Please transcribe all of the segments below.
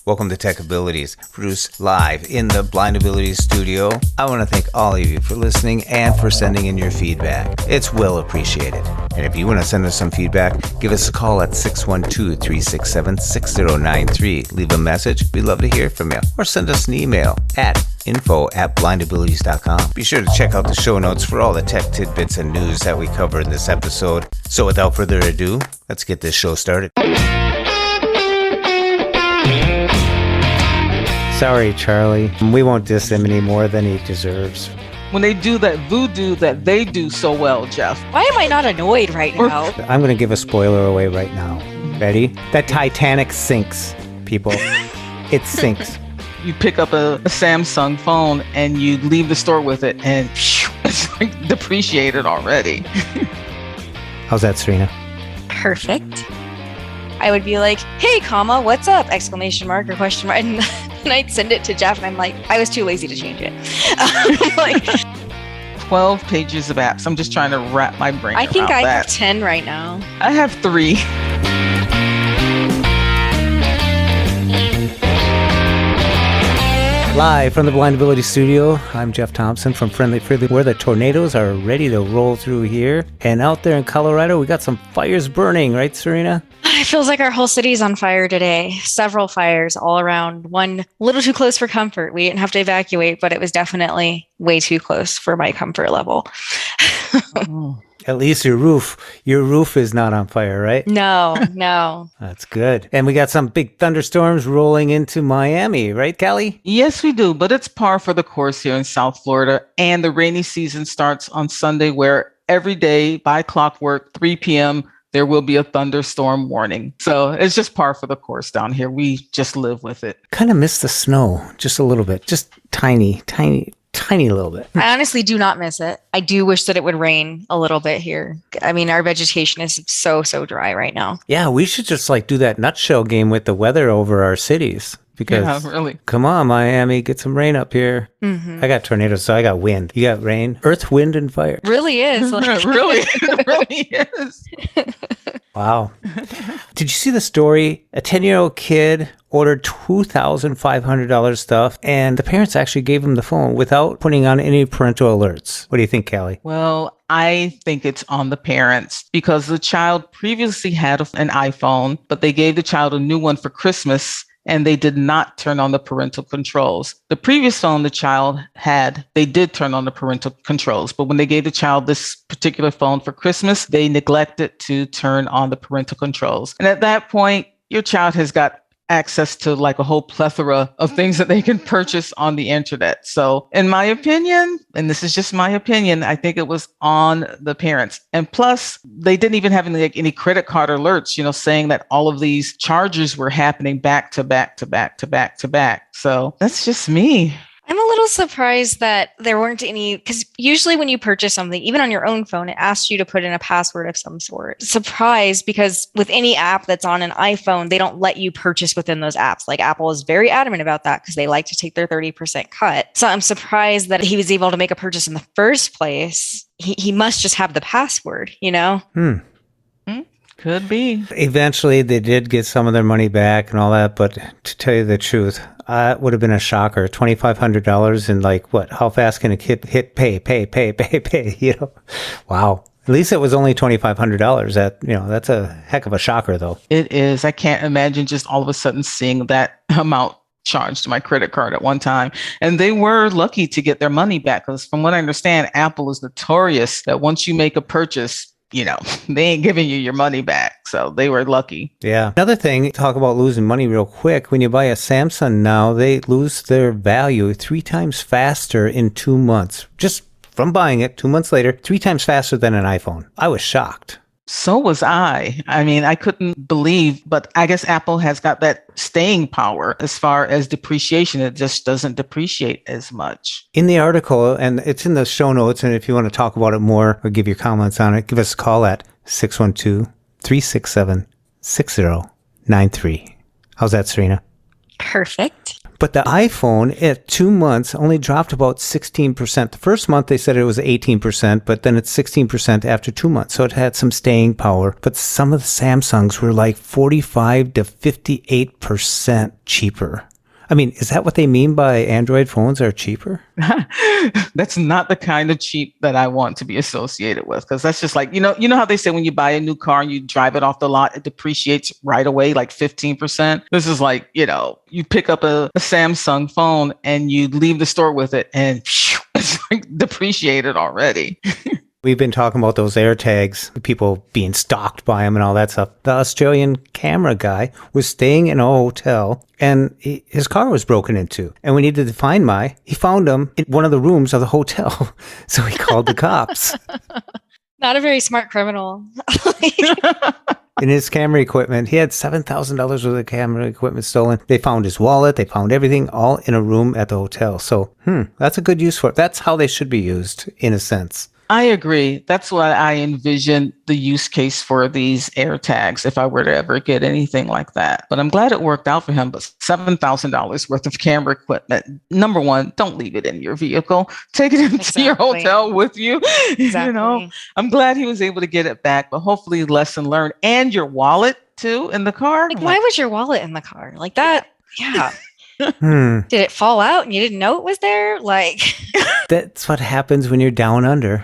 Welcome to Tech Abilities, produced live in the Blind Abilities studio. I want to thank all of you for listening and for sending in your feedback. It's well appreciated. And if you want to send us some feedback, give us a call at 612-367-6093. Leave a message. We'd love to hear from you. Or send us an email at info@blindabilities.com. Be sure to check out the show notes for all the tech tidbits and news that we cover in this episode. So without further ado, let's get this show started. Sorry, Charlie. We won't diss him any more than he deserves. When they do that voodoo that they do so well, Jeff. Why am I not annoyed right now? I'm going to give a spoiler away right now. Ready? That Titanic sinks, people. It sinks. You pick up a Samsung phone and you leave the store with it and it's like depreciated already. How's that, Serina? Perfect. I would be like, hey, comma, what's up? Exclamation mark or question mark. And I'd send it to Jeff and I'm like, I was too lazy to change it. Like 12 pages of apps. I'm just trying to wrap my brain around that. I think I have 10 right now. I have 3. Live from the Blind Ability Studio, I'm Jeff Thompson from Friendly Freely, where the tornadoes are ready to roll through here. And out there in Colorado, we got some fires burning, right, Serina? It feels like our whole city's on fire today. Several fires all around. One a little too close for comfort. We didn't have to evacuate, but it was definitely way too close for my comfort level. At least your roof is not on fire, right? No. That's good. And we got some big thunderstorms rolling into Miami, right, Callie? Yes, we do, but it's par for the course here in South Florida. And the rainy season starts on Sunday, where every day by clockwork, 3 p.m., there will be a thunderstorm warning. So it's just par for the course down here. We just live with it. Kind of miss the snow just a little bit, just tiny little bit. I honestly do not miss it. I do wish that it would rain a little bit here. I mean, our vegetation is so dry right now. Yeah, we should just do that nutshell game with the weather over our cities. Because, yeah, really. Come on, Miami, get some rain up here. Mm-hmm. I got tornadoes, so I got wind. You got rain, earth, wind, and fire. Really is. It really is. Wow. Did you see the story? A 10-year-old kid ordered $2,500 stuff, and the parents actually gave him the phone without putting on any parental alerts. What do you think, Callie? Well, I think it's on the parents because the child previously had an iPhone, but they gave the child a new one for Christmas, and they did not turn on the parental controls. The previous phone the child had, they did turn on the parental controls. But when they gave the child this particular phone for Christmas, they neglected to turn on the parental controls. And at that point, your child has got access to a whole plethora of things that they can purchase on the internet. So in my opinion, and this is just my opinion, I think it was on the parents. And plus, they didn't even have any credit card alerts, saying that all of these charges were happening back to back to back to back to back. So that's just me. I'm a little surprised that there weren't any, because usually when you purchase something, even on your own phone, it asks you to put in a password of some sort. Surprised because with any app that's on an iPhone, they don't let you purchase within those apps. Like Apple is very adamant about that because they like to take their 30% cut. So I'm surprised that he was able to make a purchase in the first place. He must just have the password, Could be. Eventually, they did get some of their money back and all that, but to tell you the truth, it would have been a shocker. $2,500 and how fast can a kid hit pay? Wow. At least it was only $2,500. That's a heck of a shocker, though. It is. I can't imagine just all of a sudden seeing that amount charged to my credit card at one time. And they were lucky to get their money back because from what I understand, Apple is notorious that once you make a purchase, they ain't giving you your money back. So they were lucky. Yeah. Another thing, talk about losing money real quick. When you buy a Samsung now, they lose their value 3 times faster in 2 months. Just from buying it 2 months later, 3 times faster than an iPhone. I was shocked. So was I. I mean, I couldn't believe, but I guess Apple has got that staying power as far as depreciation. It just doesn't depreciate as much. In the article, and it's in the show notes, and if you want to talk about it more or give your comments on it, give us a call at 612-367-6093. How's that, Serina? Perfect. But the iPhone at 2 months only dropped about 16%. The first month they said it was 18%, but then it's 16% after 2 months. So it had some staying power. But some of the Samsungs were like 45 to 58% cheaper. I mean, is that what they mean by Android phones are cheaper? That's not the kind of cheap that I want to be associated with, because that's just like, you know how they say when you buy a new car and you drive it off the lot, it depreciates right away, like 15%. This is like, you pick up a Samsung phone and you leave the store with it and it's like depreciated already. We've been talking about those AirTags, people being stalked by them and all that stuff. The Australian camera guy was staying in a hotel and his car was broken into. And we needed to find he found him in one of the rooms of the hotel. So he called the cops. Not a very smart criminal. In his camera equipment, he had $7,000 worth of camera equipment stolen. They found his wallet. They found everything all in a room at the hotel. So, that's a good use for it. That's how they should be used, in a sense. I agree. That's what I envision the use case for these AirTags if I were to ever get anything like that. But I'm glad it worked out for him. But $7,000 worth of camera equipment. Number one, don't leave it in your vehicle. Take it into your hotel with you. Exactly. I'm glad he was able to get it back, but hopefully lesson learned. And your wallet too in the car. Like, why was your wallet in the car? Like that? Yeah. Did it fall out and you didn't know it was there? Like that's what happens when you're down under.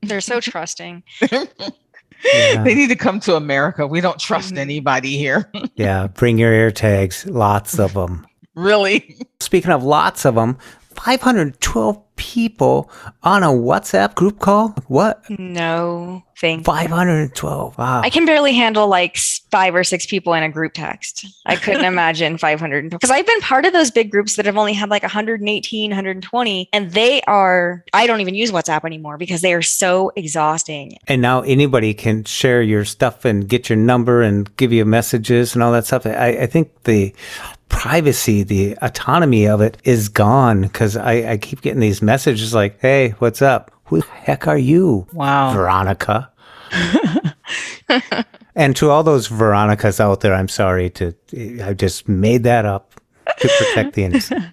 They're so trusting. Yeah. They need to come to America. We don't trust anybody here. Yeah, bring your AirTags. Lots of them. Really? Speaking of lots of them, 512 people on a WhatsApp group call? What? No, thank you. 512. Wow. I can barely handle like 5 or 6 people in a group text. I couldn't imagine 500. Because I've been part of those big groups that have only had like 118, 120. And I don't even use WhatsApp anymore because they are so exhausting. And now anybody can share your stuff and get your number and give you messages and all that stuff. I think the privacy, the autonomy of it is gone because I keep getting these messages like, hey, what's up? Who the heck are you? Wow. Veronica. And to all those Veronicas out there, I'm sorry I just made that up to protect the innocent.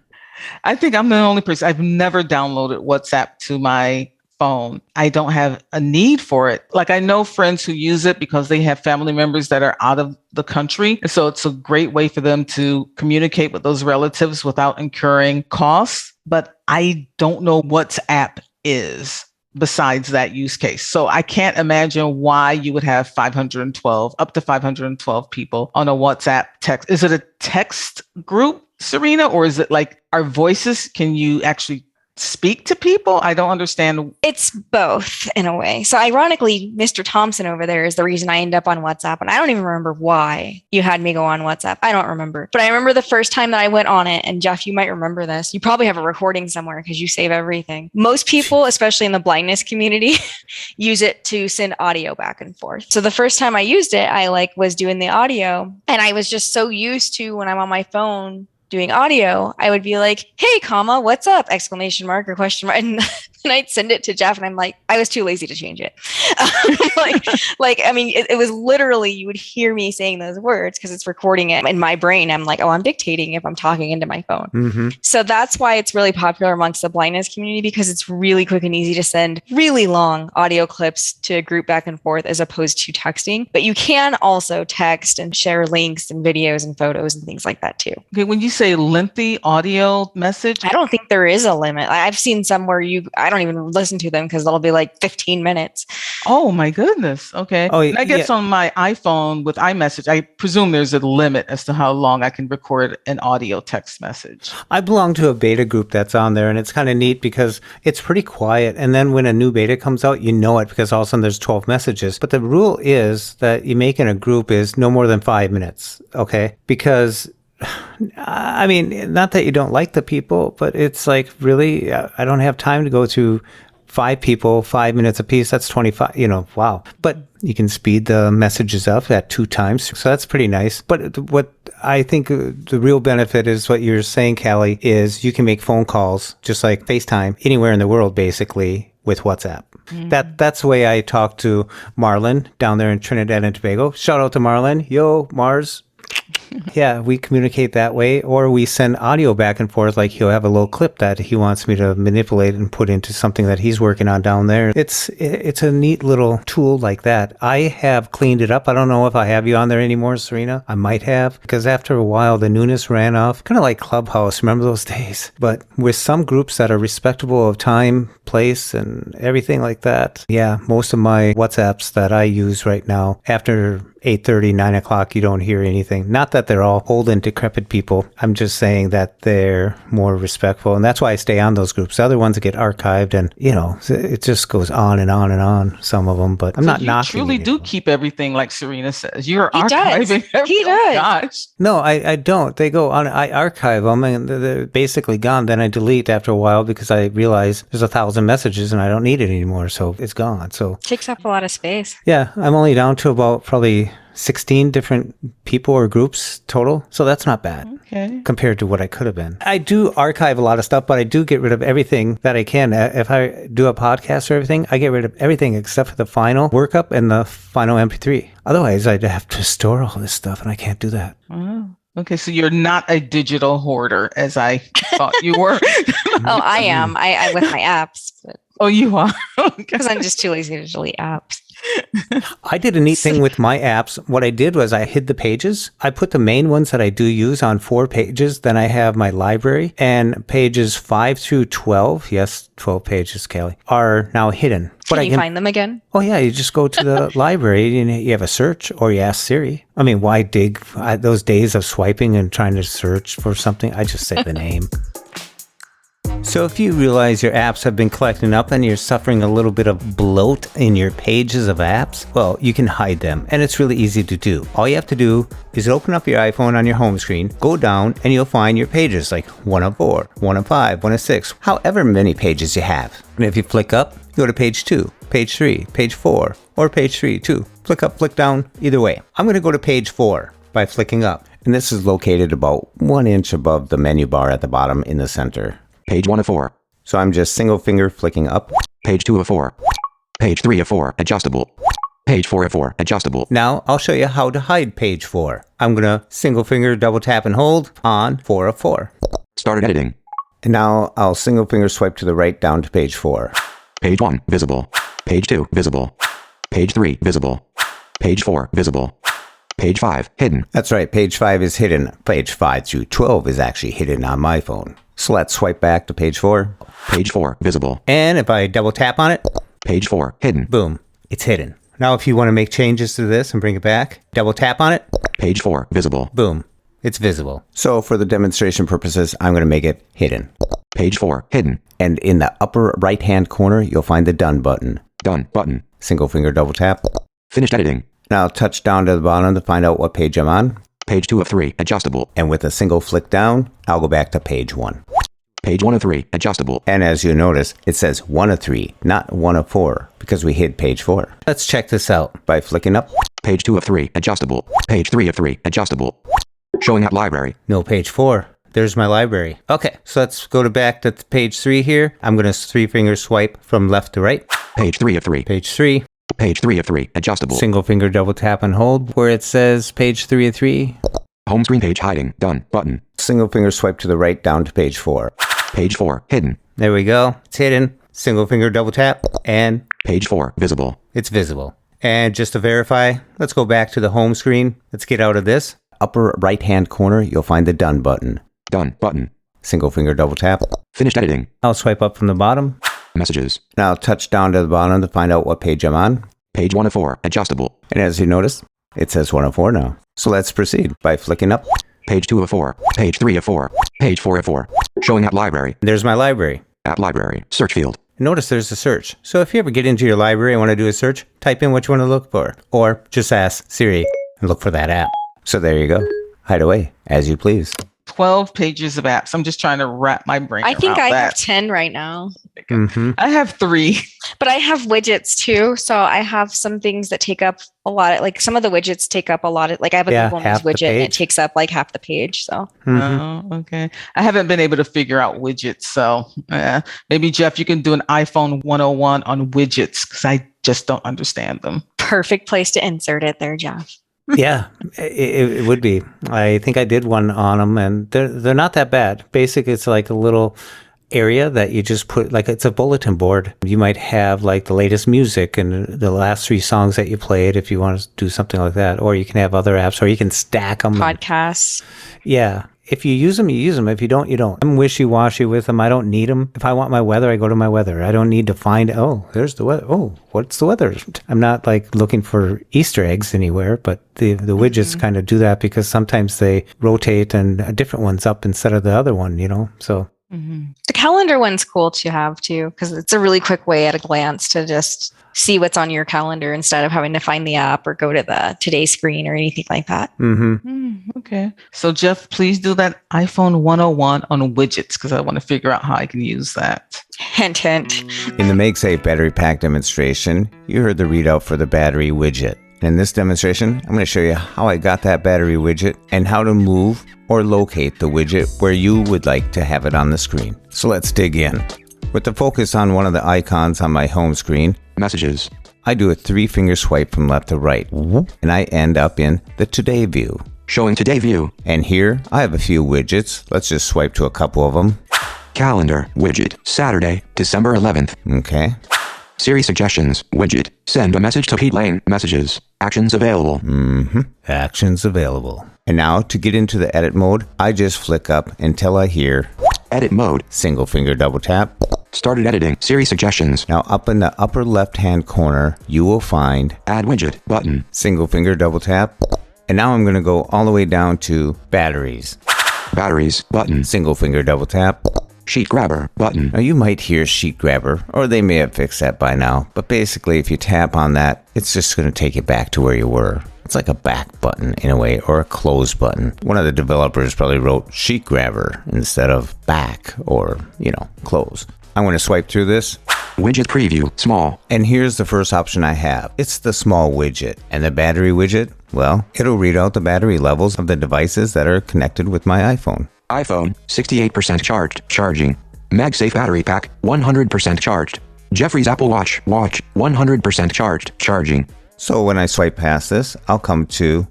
I think I'm the only person. I've never downloaded WhatsApp to my phone. I don't have a need for it. Like I know friends who use it because they have family members that are out of the country. And so it's a great way for them to communicate with those relatives without incurring costs. But I don't know what WhatsApp is besides that use case. So I can't imagine why you would have up to 512 people on a WhatsApp text. Is it a text group, Serina, or is it like our voices? Can you actually speak to people? I don't understand. It's both in a way. So ironically, Mr. Thompson over there is the reason I end up on WhatsApp. And I don't even remember why you had me go on WhatsApp. I don't remember. But I remember the first time that I went on it. And Jeff, you might remember this. You probably have a recording somewhere because you save everything. Most people, especially in the blindness community, use it to send audio back and forth. So the first time I used it, I was doing the audio. And I was just so used to when I'm on my phone doing audio, I would be like, hey, comma, what's up? Exclamation mark or question mark. And I'd send it to Jeff and I'm like, I was too lazy to change it. It was literally, you would hear me saying those words because it's recording it in my brain. I'm like, oh, I'm dictating if I'm talking into my phone. Mm-hmm. So that's why it's really popular amongst the blindness community because it's really quick and easy to send really long audio clips to a group back and forth as opposed to texting. But you can also text and share links and videos and photos and things like that too. Okay, when you say lengthy audio message? I don't think there is a limit. I've seen some where I don't even listen to them because they'll be like 15 minutes. Oh my goodness. Okay. Oh, I guess on my iPhone with iMessage, I presume there's a limit as to how long I can record an audio text message. I belong to a beta group that's on there and it's kind of neat because it's pretty quiet. And then when a new beta comes out, you know it because all of a sudden there's 12 messages. But the rule is that you make in a group is no more than 5 minutes. Okay. Because I mean, not that you don't like the people, but it's like, really, I don't have time to go through 5 people, 5 minutes apiece. That's 25, wow. But you can speed the messages up at 2 times. So that's pretty nice. But what I think the real benefit is what you're saying, Callie, is you can make phone calls just like FaceTime anywhere in the world, basically, with WhatsApp. Mm-hmm. That's the way I talk to Marlon down there in Trinidad and Tobago. Shout out to Marlon. Yo, Mars. Yeah, we communicate that way, or we send audio back and forth. Like he'll have a little clip that he wants me to manipulate and put into something that he's working on down there. It's a neat little tool like that. I have cleaned it up. I don't know if I have you on there anymore, Serina. I might have, because after a while the newness ran off. Kind of like Clubhouse. Remember those days? But with some groups that are respectable of time, place, and everything like that. Yeah, most of my WhatsApps that I use right now, after 8:30, 9 o'clock, you don't hear anything. Not that they're all old and decrepit people. I'm just saying that they're more respectful. And that's why I stay on those groups. The other ones get archived and, it just goes on and on and on, some of them. But I'm not knocking You truly anyone. do keep everything like Serina says. You're He does. archiving everything. He does. Gosh. No, I don't. They go on. I archive them and they're basically gone. Then I delete after a while because I realize there's 1,000 messages and I don't need it anymore. So it's gone. So Takes up a lot of space. yeah, I'm only down to about probably 16 different people or groups total. So that's not bad. Okay. Compared to what I could have been. I do archive a lot of stuff, but I do get rid of everything that I can. If I do a podcast or everything, I get rid of everything except for the final workup and the final MP3. Otherwise, I'd have to store all this stuff, and I can't do that. Oh, okay. So you're not a digital hoarder, as I thought you were. Oh, I am. I with my apps, Oh, you are? Okay. because I'm just too lazy to delete apps. I did a neat thing with my apps. What I did was I hid the pages. I put the main ones that I do use on 4 pages. Then I have my library, and pages 5 through 12, yes, 12 pages, Callie, are now hidden. Can you find them again? Oh, yeah. You just go to the library and you have a search, or you ask Siri. I mean, why dig those days of swiping and trying to search for something? I just say the name. So if you realize your apps have been collecting up and you're suffering a little bit of bloat in your pages of apps, well, you can hide them, and it's really easy to do. All you have to do is open up your iPhone on your home screen, go down, and you'll find your pages, like 1 of 4, 1 of 5, 1 of 6, however many pages you have. And if you flick up, go to page 2, page 3, page 4, or page 3 too. Flick up, flick down, either way. I'm going to go to page 4 by flicking up. And this is located about 1 inch above the menu bar at the bottom in the center. Page 1 of 4. So I'm just single finger flicking up. Page 2 of 4. Page 3 of 4. Adjustable. Page 4 of 4. Adjustable. Now I'll show you how to hide page 4. I'm going to single finger double tap and hold on 4 of 4. Started editing. And now I'll single finger swipe to the right down to page 4. Page 1. Visible. Page 2. Visible. Page 3. Visible. Page 4. Visible. Page 5. Hidden. That's right, page 5 is hidden. Page 5 through 12 is actually hidden on my phone. So let's swipe back to page 4. Page 4. Visible. And if I double tap on it, Page 4. Hidden. boom, it's hidden. Now if you want to make changes to this and bring it back, double tap on it, Page 4. Visible. boom, it's visible. So for the demonstration purposes, I'm going to make it hidden. Page 4. Hidden. And in the upper right-hand corner, you'll find the done button. Done. Button. Single finger double tap. Finished editing. Now touch down to the bottom to find out what page I'm on. Page 2 of 3. Adjustable. And with a single flick down, I'll go back to page 1. Page 1 of 3. Adjustable. And as you notice, it says 1 of 3, not 1 of 4, because we hid page 4. Let's check this out by flicking up. Page 2 of 3. Adjustable. Page 3 of 3. Adjustable. Showing up library. No, page 4. There's my library. Okay, so let's go to back to page 3 here. I'm going to 3-finger swipe from left to right. Page 3 of 3. Page 3. Page 3 of 3. Adjustable. Single finger double tap and hold where it says page 3 of 3. Home screen page hiding. Done. Button. Single finger swipe to the right down to page 4. Page 4. Hidden. There we go. It's hidden. Single finger double tap and Page 4. Visible. it's visible. And just to verify, let's go back to the home screen. Let's get out of this. Upper right-hand corner, you'll find the done button. Done. Button. Single finger double tap. Finished editing. I'll swipe up from the bottom. Messages. Now touch down to the bottom to find out what page I'm on. Page 1 of 4. Adjustable. And as you notice, it says 1 of 4 now. So let's proceed by flicking up. Page 2 of 4. Page 3 of 4. Page 4 of 4. Showing at library. There's my library. At library. Search field. Notice there's a search. So if you ever get into your library and want to do a search, type in what you want to look for. Or just ask Siri and look for that app. So there you go. Hide away as you please. 12 pages of apps. I'm just trying to wrap my brain I think around I that. have 10 right now, Mm-hmm. I have 3. but I have widgets too. So I have some things that take up a lot. Like some of the widgets take up a lot. Like I have a Yeah, Google News half the widget and it page. takes up like half the page. So Mm-hmm. Oh, okay. I haven't been able to figure out widgets. So maybe, Jeff, you can do an iPhone 101 on widgets because I just don't understand them. perfect place to insert it there, Jeff. Yeah, it would be. I think I did one on them, and they're not that bad. Basically, it's like a little area that you just put, like it's a bulletin board. You might have like the latest music and the last 3 songs that you played if you want to do something like that. Or you can have other apps, or you can stack them. Podcasts. Yeah. If you use them, you use them. If you don't, you don't. I'm wishy-washy with them. I don't need them. If I want my weather, I go to my weather. I don't need to find, oh, there's the weather. Oh, what's the weather? I'm not like looking for Easter eggs anywhere, but the widgets kind of do that because sometimes they rotate and a different one's up instead of the other one, you know? So. The calendar one's cool to have too, because it's a really quick way at a glance to just see what's on your calendar instead of having to find the app or go to the today screen or anything like that. Okay. So Jeff, please do that iPhone 101 on widgets because I want to figure out how I can use that. Hint, hint. In the MagSafe battery pack demonstration, you heard the readout for the battery widget. In this demonstration, I'm going to show you how I got that battery widget and how to move or locate the widget where you would like to have it on the screen. So let's dig in. With the focus on one of the icons on my home screen, Messages. I do a 3-finger swipe from left to right, and I end up in the Today view. Showing today view. And here, I have a few widgets. Let's just swipe to a couple of them. Calendar. Widget. Saturday, December 11th. Okay. Siri suggestions. Widget. Send a message to Pete Lane. Messages. Actions available. Actions available. And now, to get into the edit mode, I just flick up until I hear Edit mode. single finger double tap. Started editing. Siri suggestions. Now, up in the upper left-hand corner, you will find Add widget button. single finger double tap. And now I'm going to go all the way down to batteries. Batteries button. Single finger double tap. Sheet grabber button. Now, you might hear sheet grabber, or they may have fixed that by now. But basically, if you tap on that, it's just going to take you back to where you were. It's like a back button in a way, or a close button. One of the developers probably wrote sheet grabber instead of back or, close. I'm going to swipe through this. Widget preview. Small. And here's the first option I have. It's the small widget. And the battery widget, well, it'll read out the battery levels of the devices that are connected with my iPhone. iPhone, 68% charged. Charging. MagSafe battery pack, 100% charged. Jeffrey's Apple Watch, 100% charged. Charging. So when I swipe past this, I'll come to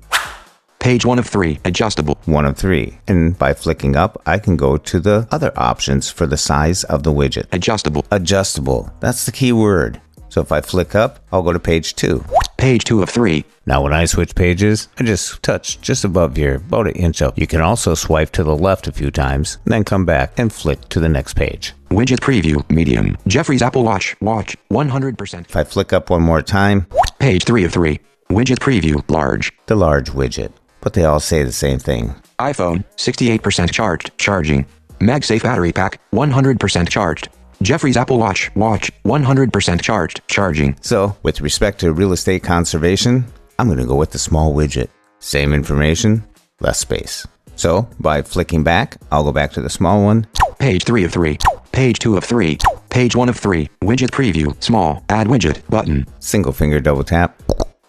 Page 1 of 3, adjustable. 1 of 3. And by flicking up, I can go to the other options for the size of the widget. Adjustable. Adjustable. That's the key word. So if I flick up, I'll go to page 2. Page 2 of 3. Now when I switch pages, I just touch just above here, about an inch up. You can also swipe to the left a few times, and then come back and flick to the next page. Widget preview, medium. Jeffrey's Apple Watch, 100%. If I flick up one more time, Page 3 of 3. Widget preview, large. the large widget. But they all say the same thing. iPhone, 68% charged. Charging. MagSafe battery pack, 100% charged. Jeffrey's Apple Watch, 100% charged. Charging. So, with respect to real estate conservation, I'm going to go with the small widget. Same information, less space. So, by flicking back, I'll go back to the small one. Page 3 of 3. Page 2 of 3. Page 1 of 3. Widget preview, small. Add widget, button. Single finger double tap.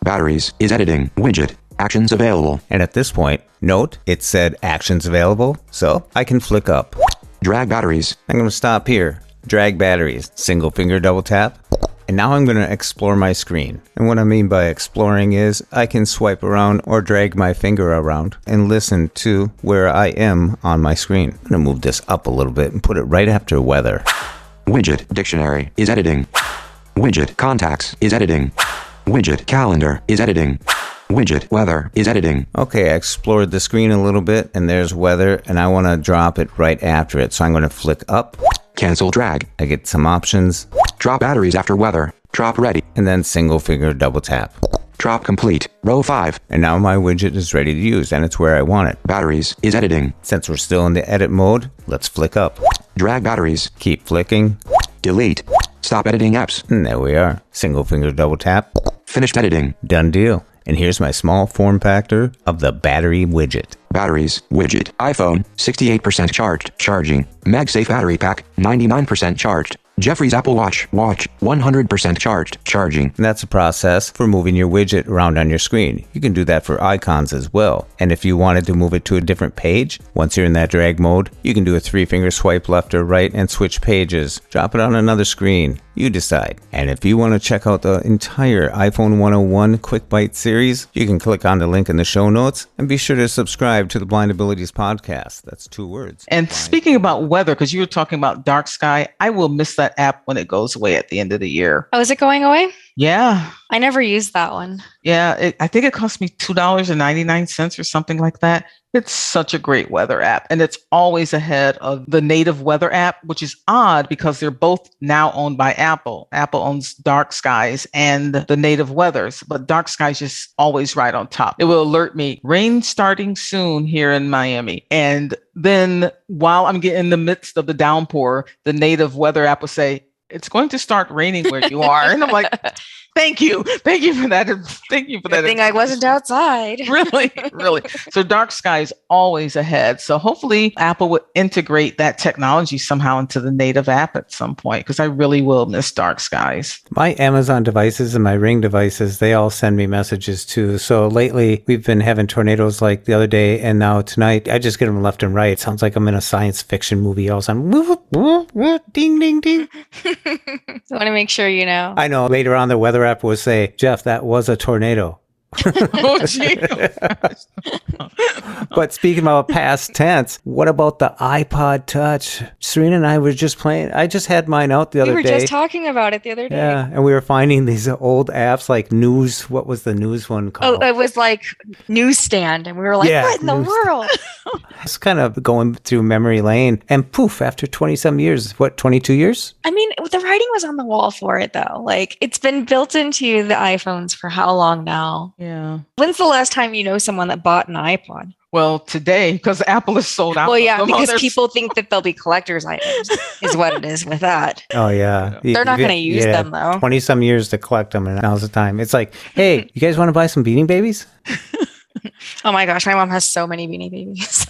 Batteries, is editing, widget. Actions available. And at this point, note it said actions available, so I can flick up. Drag batteries. I'm going to stop here. Drag batteries. Single finger double tap. And now I'm going to explore my screen. And what I mean by exploring is I can swipe around or drag my finger around and listen to where I am on my screen. I'm going to move this up a little bit and put it right after weather. Widget dictionary is editing. Widget contacts is editing. Widget calendar is editing. Widget weather is editing. Okay, I explored the screen a little bit and there's weather and I want to drop it right after it. So I'm going to flick up. Cancel drag. I get some options. Drop batteries after weather. Drop ready. And then single finger double tap. Drop complete. Row 5. And now my widget is ready to use and it's where I want it. Batteries is editing. Since we're still in the edit mode, let's flick up. Drag batteries. Keep flicking. Delete. Stop editing apps. And there we are. Single finger double tap. Finished editing. Done deal. And here's my small form factor of the battery widget. Batteries, widget, iPhone, 68% charged, charging. MagSafe battery pack, 99% charged. Jeffrey's Apple Watch, 100% charged, charging. And that's a process for moving your widget around on your screen. You can do that for icons as well. And if you wanted to move it to a different page, once you're in that drag mode, you can do a 3-finger swipe left or right and switch pages. Drop it on another screen. You decide. And if you want to check out the entire iPhone 101 Quick Bite series, you can click on the link in the show notes and be sure to subscribe to the Blind Abilities podcast. That's 2 words. And Blind. speaking about weather, because you were talking about dark sky, I will miss that app when it goes away at the end of the year. Oh, is it going away? Yeah. I never used that one. Yeah. I think it cost me $2.99 or something like that. It's such a great weather app. And it's always ahead of the native weather app, which is odd because they're both now owned by Apple. Apple owns Dark Skies and the native weathers, but Dark Skies is always right on top. It will alert me, rain starting soon here in Miami. And then while I'm getting in the midst of the downpour, the native weather app will say, it's going to start raining where you are. And I'm like, thank you. Thank you for that. Thank you for that. Good thing I wasn't outside. Really. So Dark Sky is always ahead. So hopefully Apple would integrate that technology somehow into the native app at some point, because I really will miss Dark Skies. My Amazon devices and my Ring devices, they all send me messages too. So lately we've been having tornadoes like the other day, and now tonight I just get them left and right. It sounds like I'm in a science fiction movie. All of a sudden, ding, ding, ding. I want to make sure you know. I know. Later on, the weather app will say, Jeff, that was a tornado. Oh, gee. But speaking about past tense, what about the iPod Touch? Serina and I were just playing. I just had mine out the other day. We were just talking about it the other day. Yeah, and we were finding these old apps like News. What was the News one called? Oh, it was like Newsstand. And we were like, Yeah, what in the world? It's kind of going through memory lane. And poof, after 20-some years, 22 years? I mean, the writing was on the wall for it, though. Like, it's been built into the iPhones for how long now? Yeah. When's the last time you know someone that bought an iPod? Well, today, because Apple is sold out. Well, yeah, because people think that they'll be collector's items, is what it is with that. Oh, yeah. They're not going to use them, though. 20-some years to collect them, and now's the time. It's like, hey, you guys want to buy some Beanie Babies? Oh my gosh, my mom has so many Beanie Babies.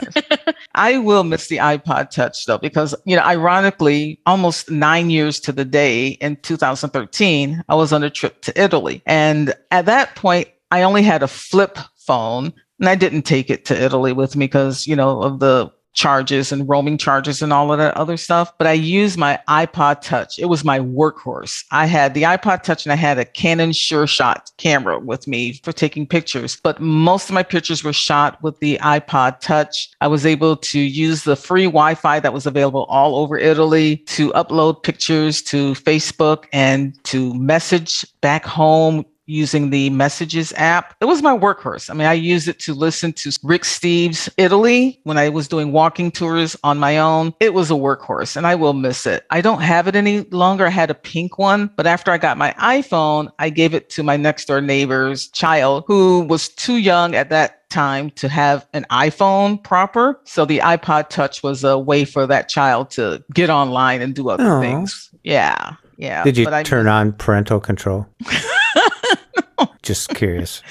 I will miss the iPod Touch, though, because, ironically, almost 9 years to the day in 2013, I was on a trip to Italy. And at that point, I only had a flip phone, and I didn't take it to Italy with me because, of the charges and roaming charges and all of that other stuff. But I used my iPod Touch. It was my workhorse. I had the iPod Touch and I had a Canon SureShot camera with me for taking pictures. But most of my pictures were shot with the iPod Touch. I was able to use the free Wi-Fi that was available all over Italy to upload pictures to Facebook and to message back home using the Messages app. It was my workhorse. I mean, I used it to listen to Rick Steves' Italy when I was doing walking tours on my own. It was a workhorse, and I will miss it. I don't have it any longer. I had a pink one, but after I got my iPhone, I gave it to my next door neighbor's child, who was too young at that time to have an iPhone proper. So the iPod Touch was a way for that child to get online and do other things. Yeah. Did you turn on parental control? Just curious.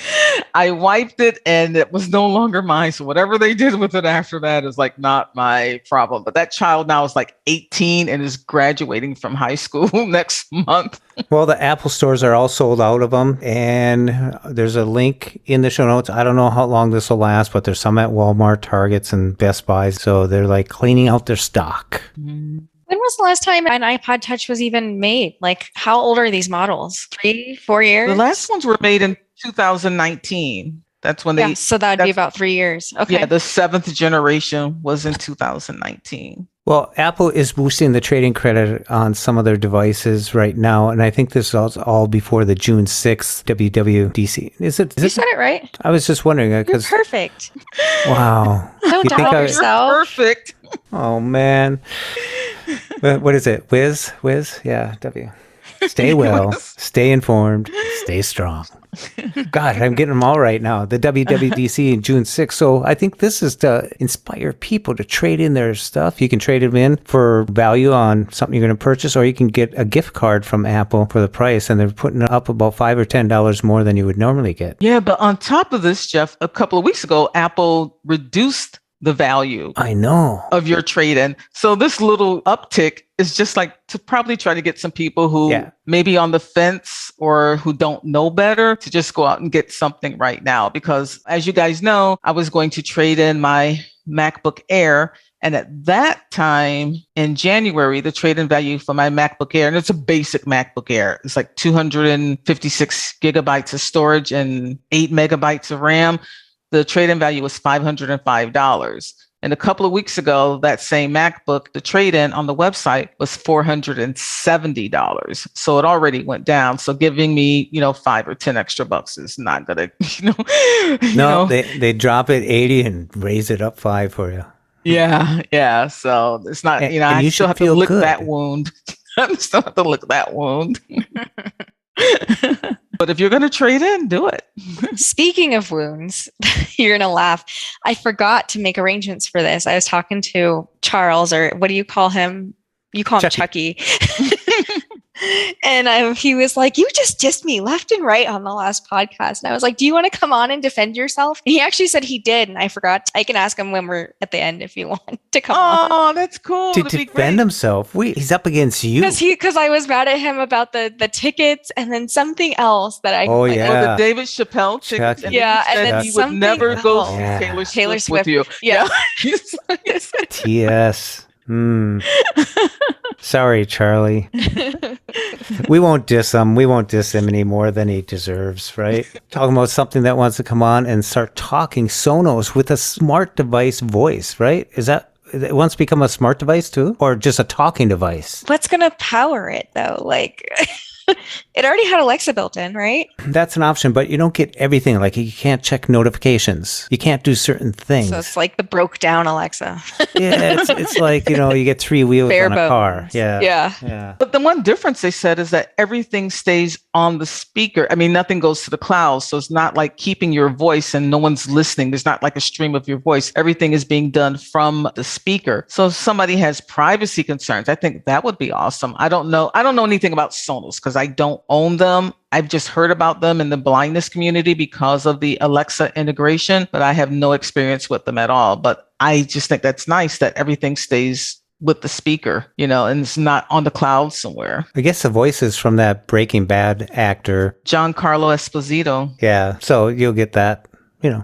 I wiped it and it was no longer mine. So whatever they did with it after that is like not my problem. But that child now is like 18 and is graduating from high school next month. Well, the Apple stores are all sold out of them. And there's a link in the show notes. I don't know how long this will last, but there's some at Walmart, Targets, and Best Buy. So they're like cleaning out their stock. When was the last time an iPod Touch was even made? Like, how old are these models? 3-4 years? The last ones were made in 2019. That's when they... so that would be about 3 years. Okay. Yeah, the 7th generation was in 2019. Well, Apple is boosting the trading credit on some of their devices right now, and I think this is all before the June 6th WWDC. Is it? You said it right. I was just wondering. You're perfect. Wow. Don't doubt yourself. You're perfect. Oh, man. What is it? Wiz? Yeah, W. Stay well, stay informed, stay strong. God, I'm getting them all right now. The WWDC in June 6th. So I think this is to inspire people to trade in their stuff. You can trade them in for value on something you're going to purchase, or you can get a gift card from Apple for the price. And they're putting it up about $5 or $10 more than you would normally get. Yeah, but on top of this, Jeff, a couple of weeks ago, Apple reduced the value of your trade-in. So this little uptick is just like to probably try to get some people who may be on the fence or who don't know better to just go out and get something right now. Because as you guys know, I was going to trade in my MacBook Air. And at that time in January, the trade-in value for my MacBook Air, and it's a basic MacBook Air, it's like 256 gigabytes of storage and 8 megabytes of RAM. The trade-in value was $505. And a couple of weeks ago, that same MacBook, the trade-in on the website was $470. So it already went down. So giving me, 5 or 10 extra bucks is not gonna, They drop it 80 and raise it up 5 for you. Yeah. So it's not, And I you still should have to feel lick good. that wound. I still have to lick that wound. But if you're going to trade in, do it. Speaking of wounds, you're going to laugh. I forgot to make arrangements for this. I was talking to Charles, or what do you call him? You call him Chucky. And he was like, you just dissed me left and right on the last podcast. And I was like, do you want to come on and defend yourself? And he actually said he did. And I forgot. I can ask him when we're at the end if you want to come on. Oh, that's cool. To defend himself. He's up against you. Because I was mad at him about the tickets and then something else that I... the David Chappelle tickets. And then he would never go see Taylor Swift with you. Yeah. TS. Sorry, Charlie. We won't diss him. We won't diss him any more than he deserves, right? Talking about something that wants to come on and start talking Sonos with a smart device voice, right? It wants to become a smart device too? Or just a talking device? What's going to power it though? Like... It already had Alexa built in, right? That's an option, but you don't get everything. Like you can't check notifications. You can't do certain things. So it's like the broke down Alexa. Yeah, it's like, you get 3 wheels Bare on a bones. car. Yeah. But the one difference they said is that everything stays on the speaker. I mean, nothing goes to the cloud. So it's not like keeping your voice and no one's listening. There's not like a stream of your voice. Everything is being done from the speaker. So if somebody has privacy concerns, I think that would be awesome. I don't know anything about Sonos because I don't own them. I've just heard about them in the blindness community because of the Alexa integration, but I have no experience with them at all. But I just think that's nice that everything stays with the speaker, and it's not on the cloud somewhere. I guess the voice is from that Breaking Bad actor. Giancarlo Esposito. Yeah, so you'll get that.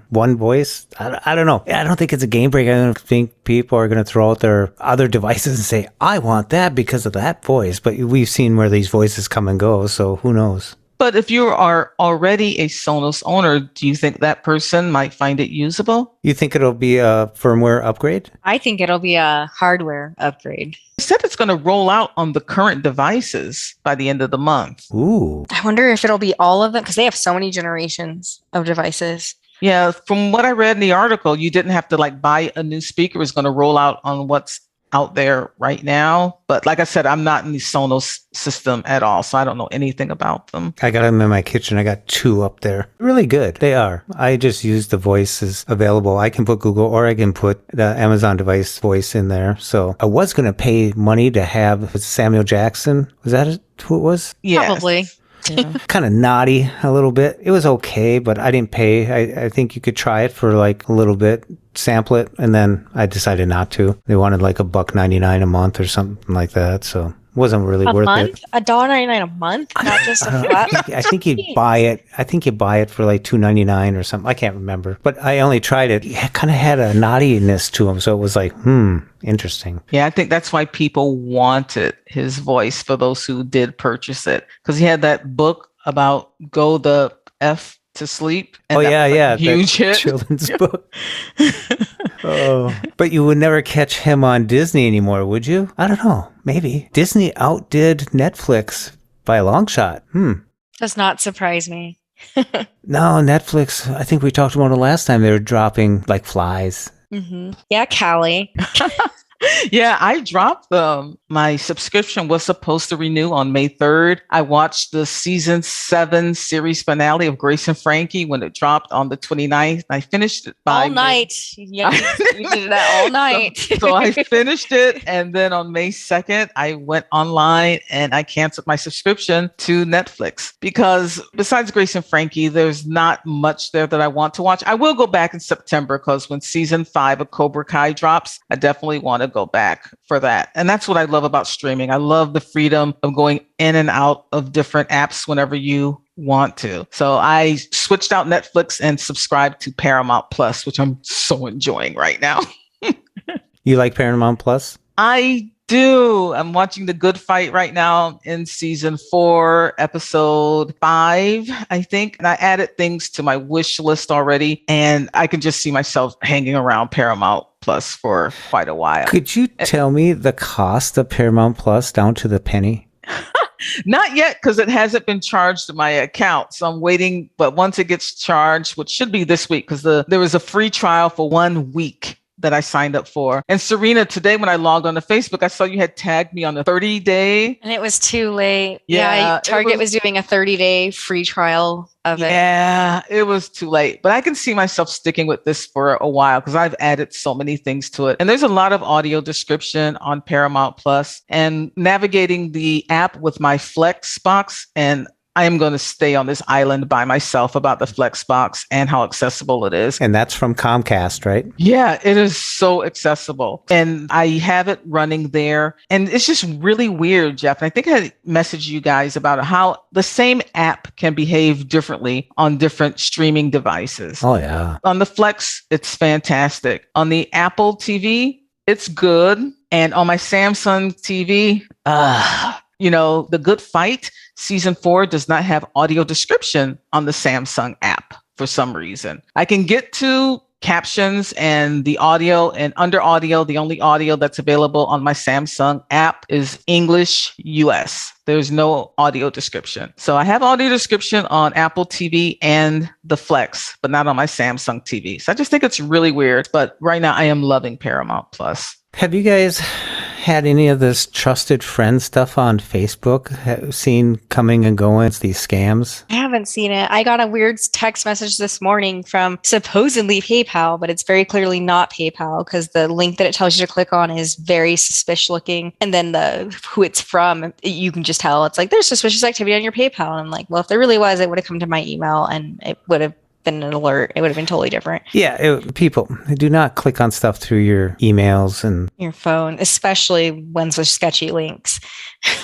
One voice. I don't know. I don't think it's a game breaker. I don't think people are going to throw out their other devices and say, I want that because of that voice. But we've seen where these voices come and go. So who knows? But if you are already a Sonos owner, do you think that person might find it usable? You think it'll be a firmware upgrade? I think it'll be a hardware upgrade. It said it's going to roll out on the current devices by the end of the month. Ooh. I wonder if it'll be all of them because they have so many generations of devices. Yeah, from what I read in the article, you didn't have to buy a new speaker. It's going to roll out on what's out there right now. But like I said, I'm not in the Sonos system at all, so I don't know anything about them. I got them in my kitchen. I got 2 up there. Really good. They are. I just use the voices available. I can put Google or I can put the Amazon device voice in there. So I was going to pay money to have Samuel Jackson. Was that who it was? Yes. Probably. Yeah. Kind of naughty a little bit. It was okay, but I didn't pay. I think you could try it for a little bit, sample it, and then I decided not to. They wanted $1.99 a month or something like that, so it wasn't really worth it. $1.99 a month, not just a flat. I think you'd buy it. I think you buy it for $2.99 or something. I can't remember, but I only tried it. It kind of had a naughtiness to him, so it was interesting. Yeah, I think that's why people wanted his voice for those who did purchase it. Because he had that book about go the F to sleep. And huge hit. Children's book. Oh, but you would never catch him on Disney anymore, would you? I don't know. Maybe. Disney outdid Netflix by a long shot. Does not surprise me. No, Netflix, I think we talked about it last time. They were dropping like flies. Mm-hmm. Yeah, Callie. Yeah, I dropped them. My subscription was supposed to renew on May 3rd. I watched the season 7 series finale of Grace and Frankie when it dropped on the 29th. I finished it by all night. Yeah, you did that all night. So I finished it. And then on May 2nd, I went online and I canceled my subscription to Netflix because besides Grace and Frankie, there's not much there that I want to watch. I will go back in September because when season 5 of Cobra Kai drops, I definitely want to go back for that. And that's what I love about streaming. I love the freedom of going in and out of different apps whenever you want to. So I switched out Netflix and subscribed to Paramount Plus, which I'm so enjoying right now. You like Paramount Plus? I do. I'm watching The Good Fight right now in season 4, episode 5, I think. And I added things to my wish list already. And I can just see myself hanging around Paramount Plus for quite a while. Could you tell me the cost of Paramount Plus down to the penny? Not yet, because it hasn't been charged to my account. So I'm waiting. But once it gets charged, which should be this week, because there was a free trial for 1 week that I signed up for. And Serina, today when I logged on to Facebook, I saw you had tagged me on a 30-day. And it was too late. Yeah, Target was doing a 30-day free trial of it. Yeah, it was too late. But I can see myself sticking with this for a while because I've added so many things to it. And there's a lot of audio description on Paramount Plus and navigating the app with my Flex box. And I am going to stay on this island by myself about the Flex box and how accessible it is. And that's from Comcast, right? Yeah, it is so accessible. And I have it running there. And it's just really weird, Jeff. And I think I messaged you guys about how the same app can behave differently on different streaming devices. Oh, yeah. On the Flex, it's fantastic. On the Apple TV, it's good. And on my Samsung TV, The Good Fight season 4 does not have audio description on the Samsung app for some reason. I can get to captions and the audio, and under audio, the only audio that's available on my Samsung app is English US. There's no audio description. So I have audio description on Apple TV and the Flex, but not on my Samsung TV. So I just think it's really weird. But right now I am loving Paramount Plus. Have you guys had any of this trusted friend stuff on Facebook? Seen coming and going, it's these scams? I haven't seen it. I got a weird text message this morning from supposedly PayPal, but it's very clearly not PayPal because the link that it tells you to click on is very suspicious looking. And then who it's from, you can just tell. It's like, there's suspicious activity on your PayPal. And I'm like, well, if there really was, it would have come to my email and it would have been an alert. It would have been totally different. Yeah, people do not click on stuff through your emails and your phone, especially ones with sketchy links.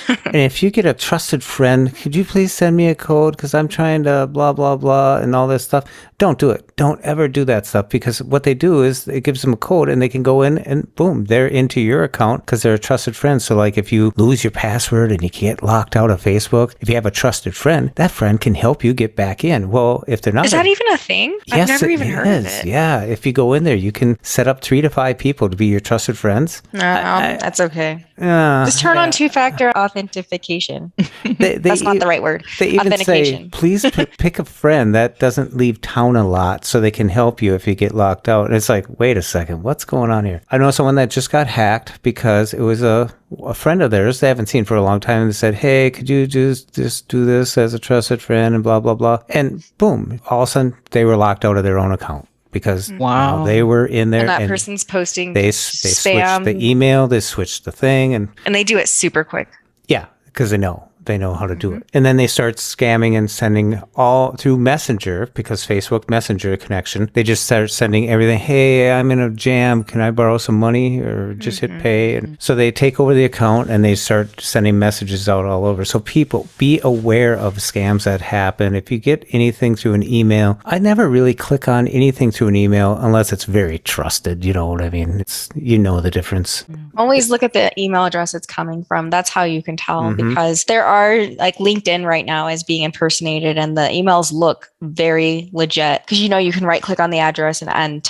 And if you get a trusted friend, could you please send me a code because I'm trying to blah, blah, blah and all this stuff. Don't do it. Don't ever do that stuff because what they do is it gives them a code and they can go in and boom, they're into your account because they're a trusted friend. So like if you lose your password and you get locked out of Facebook, if you have a trusted friend, that friend can help you get back in. Well, if they're not. Is that even a thing? Yes, I've never even heard of it. Yeah. If you go in there, you can set up 3 to 5 people to be your trusted friends. No, that's okay. Just turn on 2-factor authentication. That's not the right word. They even say, please pick a friend that doesn't leave town a lot so they can help you if you get locked out. And it's like, wait a second, what's going on here? I know someone that just got hacked because it was a friend of theirs they haven't seen for a long time. And they said, hey, could you just do this as a trusted friend and blah, blah, blah. And boom, all of a sudden they were locked out of their own account. Because they were in there and that person's posting they spam. Switched the email, they switched the thing, and they do it super quick. Yeah, because they know how to do it. And then they start scamming and sending all through Messenger, because Facebook Messenger connection. They just start sending everything. Hey, I'm in a jam. Can I borrow some money or just hit pay? And so they take over the account and they start sending messages out all over. So people, be aware of scams that happen. If you get anything through an email, I never really click on anything through an email unless it's very trusted. You know what I mean? It's, the difference. Always look at the email address it's coming from. That's how you can tell, because there are like LinkedIn right now is being impersonated and the emails look very legit because you can right click on the address and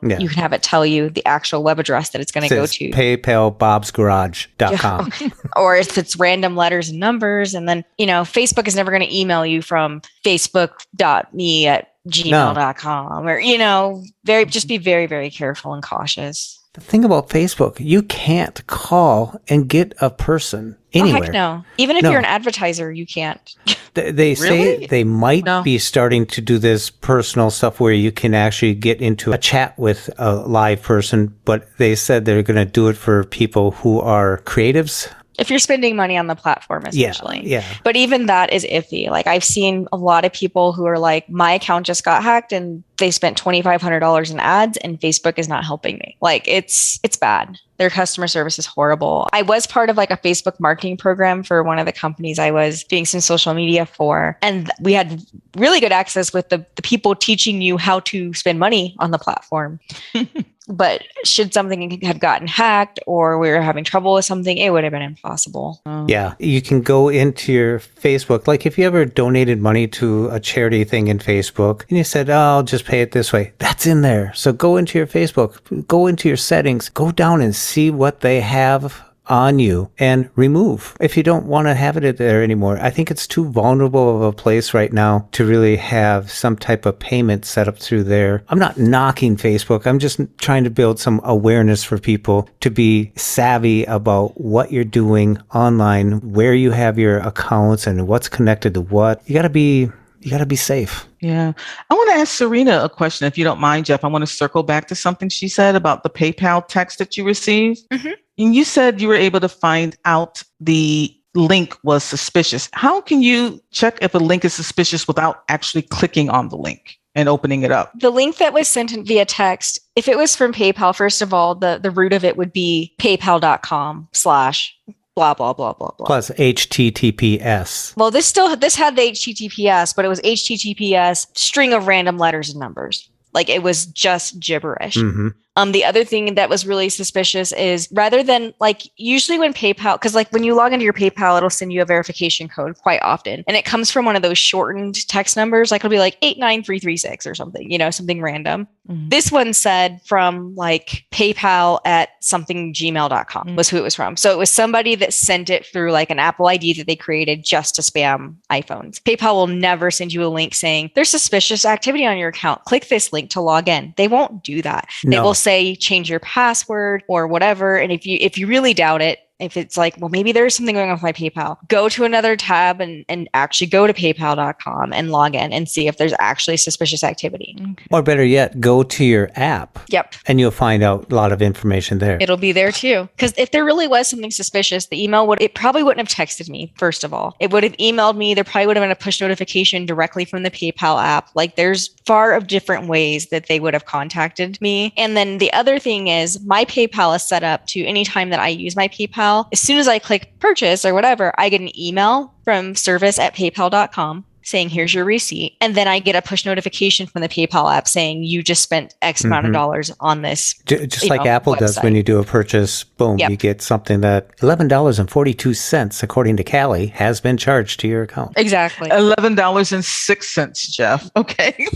you can have it tell you the actual web address that it's going to go to. PayPalBobsGarage.com. Yeah. Or if it's random letters and numbers, and then Facebook is never going to email you from facebook.me@gmail.com or just be very, very careful and cautious. The thing about Facebook, you can't call and get a person anywhere. Oh, heck no. Even if you're an advertiser, you can't. They say they might be starting to do this personal stuff where you can actually get into a chat with a live person, but they said they're going to do it for people who are creatives. If you're spending money on the platform, essentially. Yeah. But even that is iffy. Like I've seen a lot of people who are like, my account just got hacked and they spent $2,500 in ads and Facebook is not helping me. Like it's bad. Their customer service is horrible. I was part of like a Facebook marketing program for one of the companies I was doing some social media for. And we had really good access with the people teaching you how to spend money on the platform. But should something have gotten hacked or we were having trouble with something, it would have been impossible. Yeah, you can go into your Facebook. Like if you ever donated money to a charity thing in Facebook and you said, oh, I'll just pay it this way, that's in there. So go into your Facebook, go into your settings, go down and see what they have on you and remove if you don't want to have it there anymore. I think it's too vulnerable of a place right now to really have some type of payment set up through there. I'm not knocking Facebook. I'm just trying to build some awareness for people to be savvy about what you're doing online, where you have your accounts and what's connected to what. You gotta be safe. Yeah. I want to ask Serina a question, if you don't mind, Jeff. I want to circle back to something she said about the PayPal text that you received. Mm-hmm. And you said you were able to find out the link was suspicious. How can you check if a link is suspicious without actually clicking on the link and opening it up? The link that was sent via text, if it was from PayPal, first of all, the root of it would be paypal.com/ blah, blah, blah, blah, blah. Plus HTTPS. Well, this had the HTTPS, but it was HTTPS string of random letters and numbers. Like it was just gibberish. Mm-hmm. The other thing that was really suspicious is rather than like usually when PayPal, because like when you log into your PayPal, it'll send you a verification code quite often. And it comes from one of those shortened text numbers. Like it'll be like 89336 or something, something random. Mm-hmm. This one said from like PayPal at something gmail.com was who it was from. So it was somebody that sent it through like an Apple ID that they created just to spam iPhones. PayPal will never send you a link saying there's suspicious activity on your account. Click this link to log in. They won't do that. No. They will say change your password or whatever. And if you really doubt it, if it's like, well, maybe there's something going on with my PayPal, go to another tab and actually go to paypal.com and log in and see if there's actually suspicious activity. Okay. Or better yet, go to your app. Yep. And you'll find out a lot of information there. It'll be there too. Because if there really was something suspicious, the email it probably wouldn't have texted me, first of all. It would have emailed me. There probably would have been a push notification directly from the PayPal app. Like there's far of different ways that they would have contacted me. And then the other thing is my PayPal is set up to anytime that I use my PayPal, as soon as I click purchase or whatever, I get an email from service@paypal.com saying, here's your receipt. And then I get a push notification from the PayPal app saying you just spent X amount of dollars on this. Just like Apple website does when you do a purchase, boom, you get something that $11.42, according to Callie, has been charged to your account. Exactly. $11.06, Jeff. Okay.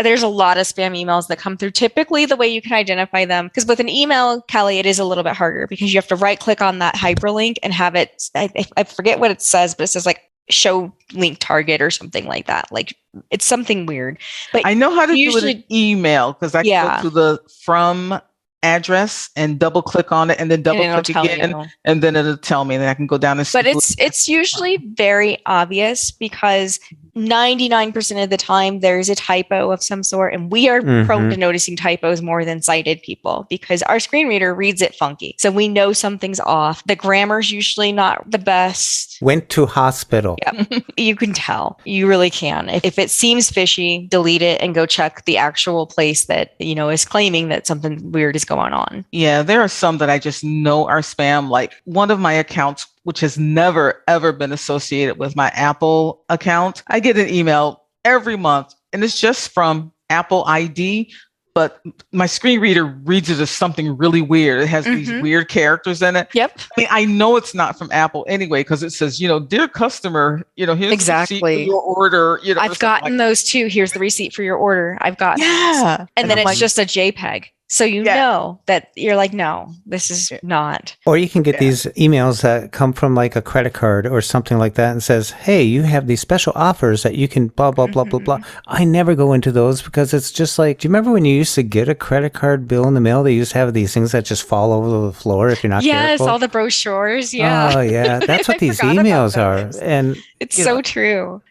There's a lot of spam emails that come through. Typically, the way you can identify them, because with an email, Callie, it is a little bit harder because you have to right click on that hyperlink and have it, I forget what it says, but it says like show link target or something like that. Like it's something weird. But I know how to do it in email because I go to the from address and double click on it and then double click again and then it'll tell me and then I can go down and see. But it's usually very obvious because 99% of the time there's a typo of some sort, and we are prone to noticing typos more than sighted people because our screen reader reads it funky. So we know something's off. The grammar's usually not the best. Went to hospital. Yep. You can tell. You really can. If it seems fishy, delete it and go check the actual place that, is claiming that something weird is going on. Yeah, there are some that I just know are spam. Like one of my accounts, which has never, ever been associated with my Apple account. I get an email every month and it's just from Apple ID, but my screen reader reads it as something really weird. It has these weird characters in it. Yep. I mean, I know it's not from Apple anyway, because it says, dear customer, here's the receipt for your order. I've gotten those too. Here's the receipt for your order. I've gotten those. And then it's just a JPEG. So know that you're like, no, this is not. Or you can get these emails that come from like a credit card or something like that and says, hey, you have these special offers that you can blah, blah, blah, blah, blah. I never go into those because it's just like, do you remember when you used to get a credit card bill in the mail? They used to have these things that just fall over the floor if you're not careful. Yes, all the brochures. Yeah. Oh, yeah. That's what these emails are. And it's so true.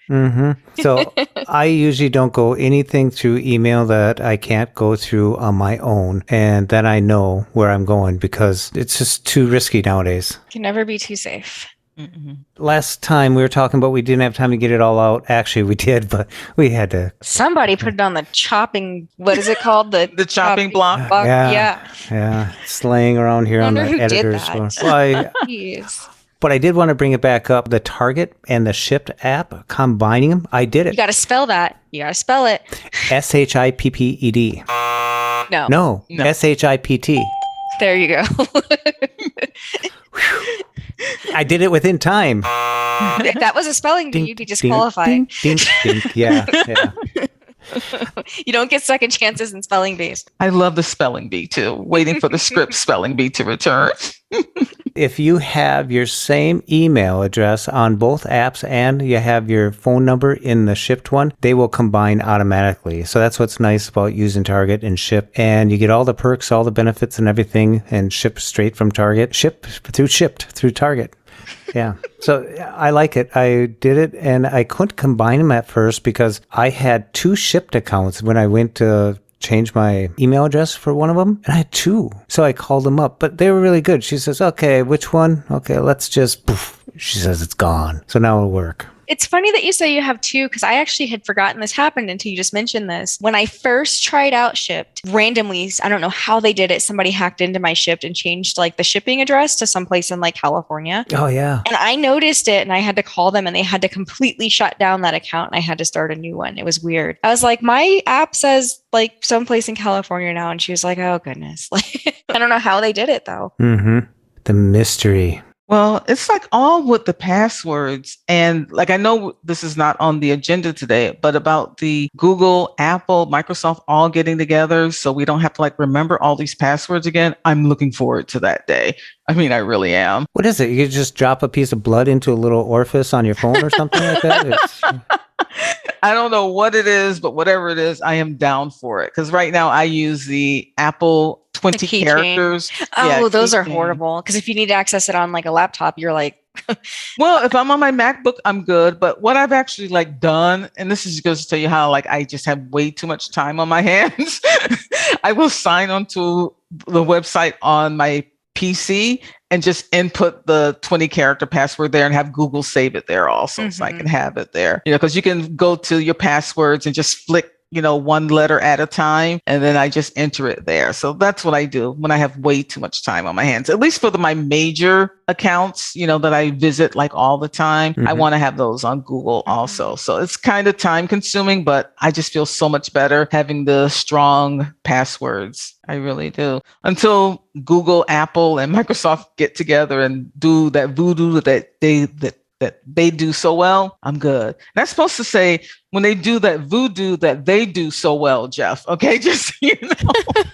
So I usually don't go anything through email that I can't go through on my own. And then I know where I'm going because it's just too risky nowadays. Can never be too safe. Mm-mm. Last time we were talking about we didn't have time to get it all out. Actually, we did, but we had to. Somebody put it on the chopping, what is it called? The chopping block. Yeah. Yeah. It's laying around here I on wonder the who did editor's that. floor. Well, Jeez. but I did want to bring it back up. The Target and the Shipped app, combining them, I did You it. got to spell that. You got to spell it. SHIPPED. No. No, No. SHIPT. There you go. I did it within time. If that was a spelling bee, you'd be disqualified. Ding, ding, ding. Yeah. You don't get second chances in spelling bees. I love the spelling bee too. Waiting for the script spelling bee to return. If you have your same email address on both apps and you have your phone number in the Shipped one, they will combine automatically. So that's what's nice about using Target and Ship. And you get all the perks, all the benefits and everything, and ship straight from Target. Shipped through Target. Yeah. So I like it. I did it and I couldn't combine them at first because I had 2 Shipped accounts when I went to change my email address for one of them, and I had 2. So I called them up, but they were really good. She says, okay, which one? Okay, let's just, poof. She says it's gone. So now it'll work. It's funny that you say you have 2 because I actually had forgotten this happened until you just mentioned this. When I first tried out Shipped, randomly, I don't know how they did it. Somebody hacked into my Shipped and changed like the shipping address to someplace in like California. Oh, yeah. And I noticed it and I had to call them and they had to completely shut down that account and I had to start a new one. It was weird. I was like, my app says like someplace in California now. And she was like, oh goodness. Like, I don't know how they did it though. Mm-hmm. The mystery. Well, it's like all with the passwords. And like, I know this is not on the agenda today, but about the Google, Apple, Microsoft all getting together so we don't have to like remember all these passwords again. I'm looking forward to that day. I mean, I really am. What is it? You could just drop a piece of blood into a little orifice on your phone or something like that? I don't know what it is, but whatever it is, I am down for it. Because right now I use the Apple 20 keychain. characters. Oh, those are keychain. horrible. Because if you need to access it on like a laptop, you're like, Well, if I'm on my MacBook, I'm good. But what I've actually like done, and this is just to tell you how like I just have way too much time on my hands. I will sign onto the website on my PC and just input the 20 character password there and have Google save it there also. So I can have it there, because you can go to your passwords and just flick, one letter at a time. And then I just enter it there. So that's what I do when I have way too much time on my hands, at least for my major accounts, that I visit like all the time. I want to have those on Google also. So it's kind of time consuming, but I just feel so much better having the strong passwords. I really do. Until Google, Apple, and Microsoft get together and do that voodoo that they do so well, I'm good. And that's supposed to say when they do that voodoo that they do so well, Jeff. Okay, just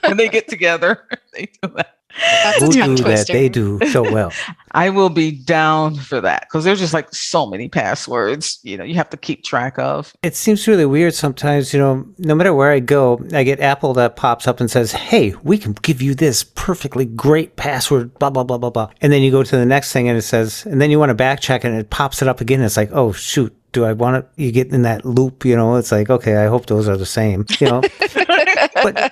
when they get together, they do that. That's a tongue Voodoo that twister. they do so well. I will be down for that because there's just like so many passwords, you have to keep track of. It seems really weird sometimes, no matter where I go, I get Apple that pops up and says, hey, we can give you this perfectly great password, blah, blah, blah, blah, blah. And then you go to the next thing and it says, and then you want to back check and it pops it up again. It's like, oh, shoot. Do I want to, you get in that loop, it's like, okay, I hope those are the same,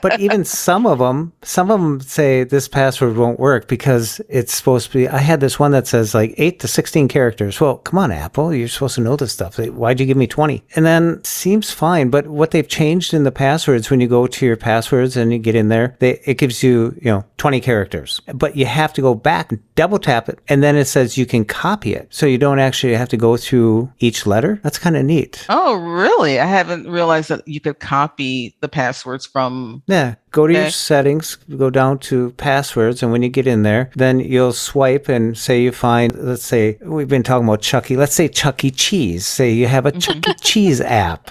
but even some of them say this password won't work because it's supposed to be, I had this one that says like 8 to 16 characters. Well, come on, Apple, you're supposed to know this stuff. Why'd you give me 20? And then seems fine. But what they've changed in the passwords, when you go to your passwords and you get in there, it gives you, 20 characters, but you have to go back and double tap it. And then it says you can copy it. So you don't actually have to go through each letter. That's kind of neat. Oh, really? I haven't realized that you could copy the passwords from... Yeah. Go to your settings, go down to passwords, and when you get in there, then you'll swipe and say you find, let's say, we've been talking about Chucky. Let's say Chuck E. Cheese. Say you have a Chuck E. Cheese app.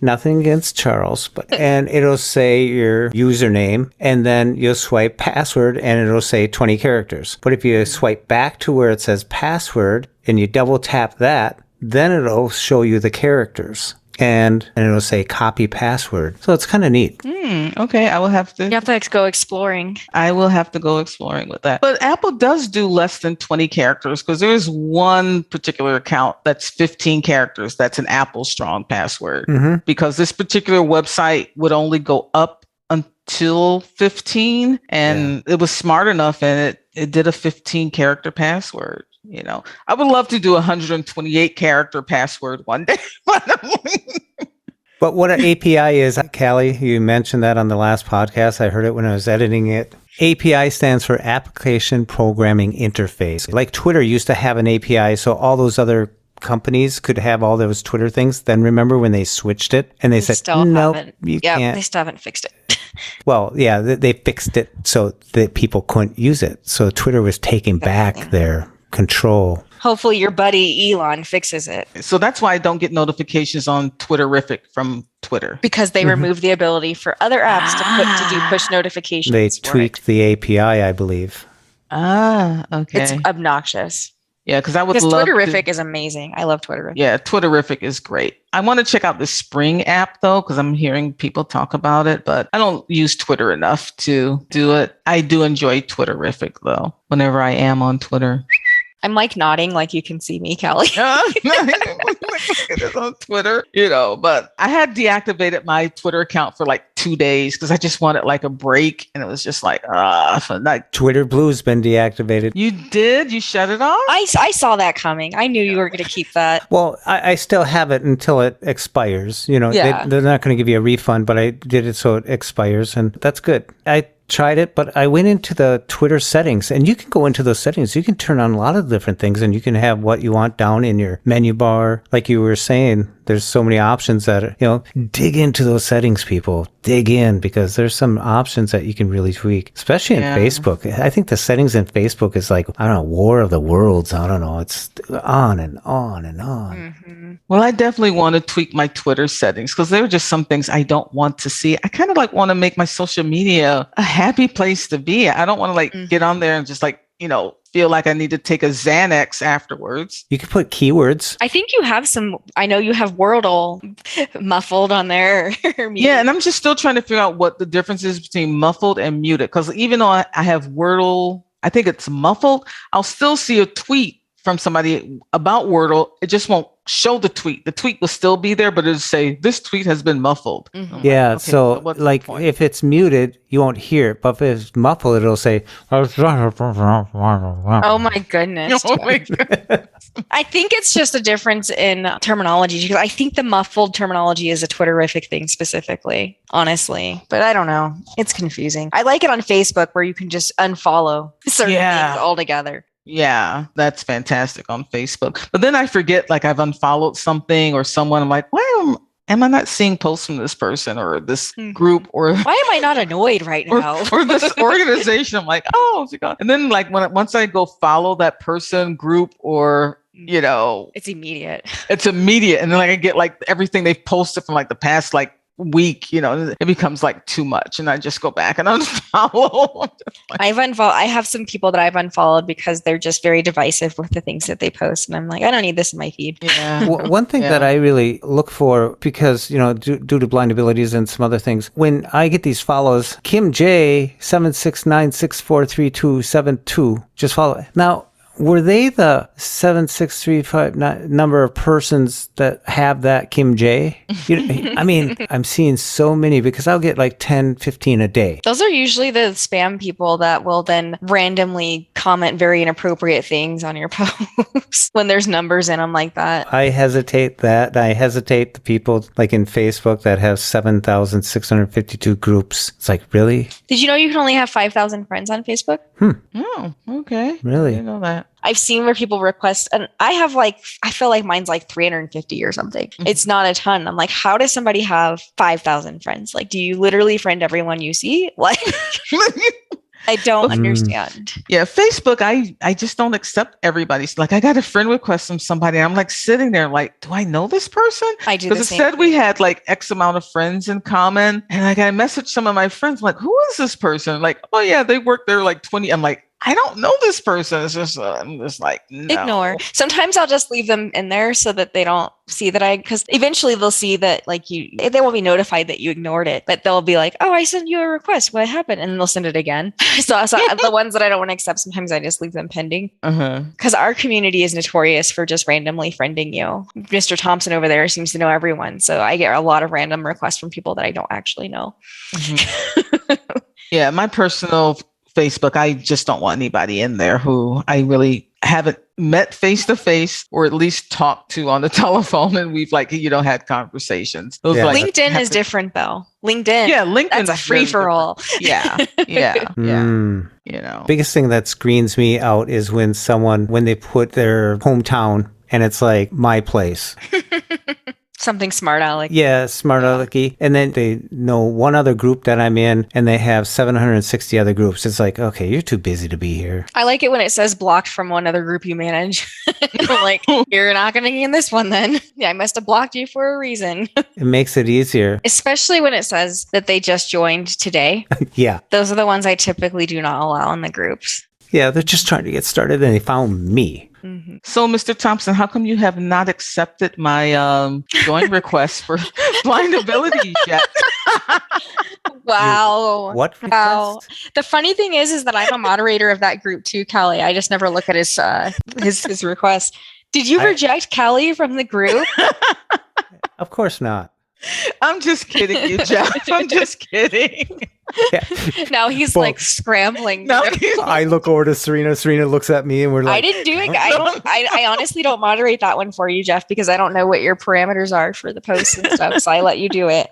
Nothing against Charles, and it'll say your username, and then you'll swipe password, and it'll say 20 characters. But if you swipe back to where it says password, and you double tap that, then it'll show you the characters. And it'll say copy password. So it's kind of neat. Okay, I will have to... You have to go exploring. I will have to go exploring with that. But Apple does do less than 20 characters because there's one particular account that's 15 characters. That's an Apple strong password. Because this particular website would only go up until 15. And it was smart enough and it did a 15 character password. I would love to do a 128 character password one day. But what an API is, Callie, you mentioned that on the last podcast. I heard it when I was editing it. API stands for Application Programming Interface. Like Twitter used to have an API, so all those other companies could have all those Twitter things. Then remember when they switched it and they said, no, you can't. They still haven't fixed it. Well, yeah, they fixed it so that people couldn't use it. So Twitter was taking back their control. Hopefully your buddy Elon fixes it. So that's why I don't get notifications on Twitterific from Twitter. Because they removed the ability for other apps to do push notifications. They tweaked the API, I believe. Okay. It's obnoxious. Yeah, because I would love Twitterific is amazing. I love Twitterific. Yeah, Twitterific is great. I want to check out the Spring app though, because I'm hearing people talk about it, but I don't use Twitter enough to do it. I do enjoy Twitterific though, whenever I am on Twitter. I'm like nodding like you can see me, Callie. It is on Twitter, but I had deactivated my Twitter account for like 2 days because I just wanted like a break. And it was just like, Twitter Blue's been deactivated. You did? You shut it off? I saw that coming. I knew you were going to keep that. Well, I still have it until it expires. They're not going to give you a refund, but I did it so it expires, and that's good. I tried it, but I went into the Twitter settings, and you can go into those settings. You can turn on a lot of different things, and you can have what you want down in your menu bar. Like you were saying, there's so many options that, dig into those settings, people. Dig in, because there's some options that you can really tweak, especially in Facebook. I think the settings in Facebook is like, I don't know, War of the Worlds. I don't know. It's on and on and on. Mm-hmm. Well, I definitely want to tweak my Twitter settings because there are just some things I don't want to see. I kind of like want to make my social media a happy place to be. I don't want to get on there and just feel like I need to take a Xanax afterwards. You can put keywords. I think you have I know you have Wordle muffled on there. Yeah, and I'm just still trying to figure out what the difference is between muffled and muted. Because even though I have Wordle, I think it's muffled, I'll still see a tweet from somebody about Wordle. It just won't show the tweet. The tweet will still be there, but it'll say, this tweet has been muffled. Mm-hmm. Yeah, like, okay, so if it's muted, you won't hear it. But if it's muffled, it'll say, oh my goodness. Oh my goodness. I think it's just a difference in terminology, because I think the muffled terminology is a Twitterific thing specifically, honestly. But I don't know. It's confusing. I like it on Facebook where you can just unfollow certain things altogether. Yeah, that's fantastic on Facebook. But then I forget, like I've unfollowed something or someone. I'm like, why am I not seeing posts from this person or this group? Or why am I not annoyed right now? or this organization? I'm like, oh, and then like once I go follow that person, group, or it's immediate. It's immediate, and then like I get like everything they've posted from like the past like week, it becomes like too much, and I just go back and unfollow. I have some people that I've unfollowed because they're just very divisive with the things that they post, and I'm like, I don't need this in my feed. Yeah. One thing that I really look for, because due to blind abilities and some other things, when I get these follows, Kim J 769643272, just follow. Now, were they the 76359 number of persons that have that Kim J? I mean, I'm seeing so many, because I'll get like 10, 15 a day. Those are usually the spam people that will then randomly comment very inappropriate things on your posts when there's numbers in them like that. I hesitate that. I hesitate the people like in Facebook that have 7,652 groups. It's like, really? Did you know you can only have 5,000 friends on Facebook? Oh, okay. Really? I didn't know that. I've seen where people request, and I feel like mine's like 350 or something. Mm-hmm. It's not a ton. I'm like, how does somebody have 5,000 friends? Like, do you literally friend everyone you see? Like, I don't understand. Yeah, Facebook, I just don't accept everybody's. Like, I got a friend request from somebody. I'm like sitting there like, do I know this person? I do. Because it said we had like X amount of friends in common. And like I messaged some of my friends, like, who is this person? Like, oh yeah, they worked there like 20. I'm like, I don't know this person. It's just, I'm just like, no. Ignore. Sometimes I'll just leave them in there so that they don't see that because eventually they'll see that like they won't be notified that you ignored it, but they'll be like, oh, I sent you a request. What happened? And they'll send it again. So the ones that I don't want to accept, sometimes I just leave them pending. Because our community is notorious for just randomly friending you. Mr. Thompson over there seems to know everyone. So I get a lot of random requests from people that I don't actually know. Yeah, my personal Facebook, I just don't want anybody in there who I really haven't met face to face or at least talked to on the telephone, and we've had conversations. Those Yeah. LinkedIn is different though. LinkedIn. Yeah, LinkedIn. That's a free for all. Yeah. Mm. Biggest thing that screens me out is when they put their hometown and it's like my place. Something smart aleck. Yeah, smart alecky. And then they know one other group that I'm in and they have 760 other groups. It's like, okay, you're too busy to be here. I like it when it says blocked from one other group you manage. Like, you're not going to be in this one then. Yeah, I must have blocked you for a reason. It makes it easier. Especially when it says that they just joined today. Yeah. Those are the ones I typically do not allow in the groups. Yeah, they're just trying to get started and they found me. Mm-hmm. So, Mr. Thompson, how come you have not accepted my join request for Blindability yet? Wow. What request? Wow. The funny thing is that I'm a moderator of that group too, Callie. I just never look at his request. Did you reject Callie from the group? Of course not. I'm just kidding you, Jeff. I'm just kidding. Yeah. Now he's like scrambling. No, I look over to Serina. Serina looks at me and we're like, I didn't do it. I honestly don't moderate that one for you, Jeff, because I don't know what your parameters are for the posts and stuff. So I let you do it.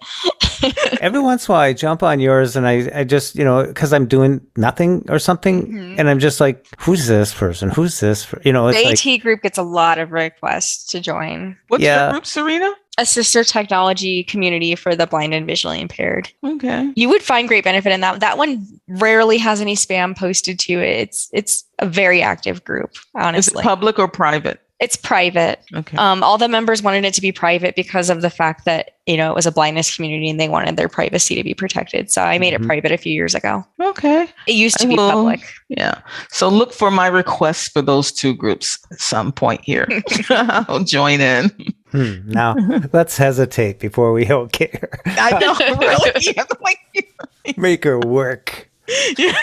Every once in a while I jump on yours and I just, because I'm doing nothing or something. Mm-hmm. And I'm just like, who's this person? Who's this? It's the AT group gets a lot of requests to join. What's your group, Serina? A sister technology community for the blind and visually impaired. Okay. You would find great benefit in that. That one rarely has any spam posted to it. It's a very active group, honestly. Is it public or private? It's private. Okay. All the members wanted it to be private because of the fact that, it was a blindness community and they wanted their privacy to be protected. So I made it private a few years ago. Okay. It used to be public. Yeah. So look for my requests for those two groups at some point here. I'll join in. Now, let's hesitate before we don't care. I know, really. Make her work.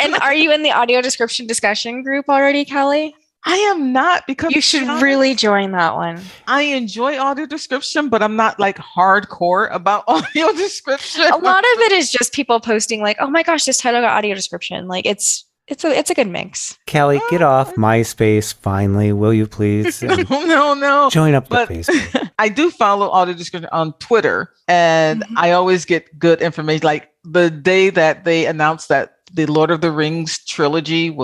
And are you in the audio description discussion group already, Callie? I am not, because you should really join that one. I enjoy audio description, but I'm not like hardcore about audio description. A lot of it is just people posting like, "Oh my gosh, this title got audio description." Like it's a good mix. Callie, get off MySpace finally, will you please? No. Join up the Facebook. I do follow audio description on Twitter, and I always get good information. Like the day that they announced that the Lord of the Rings trilogy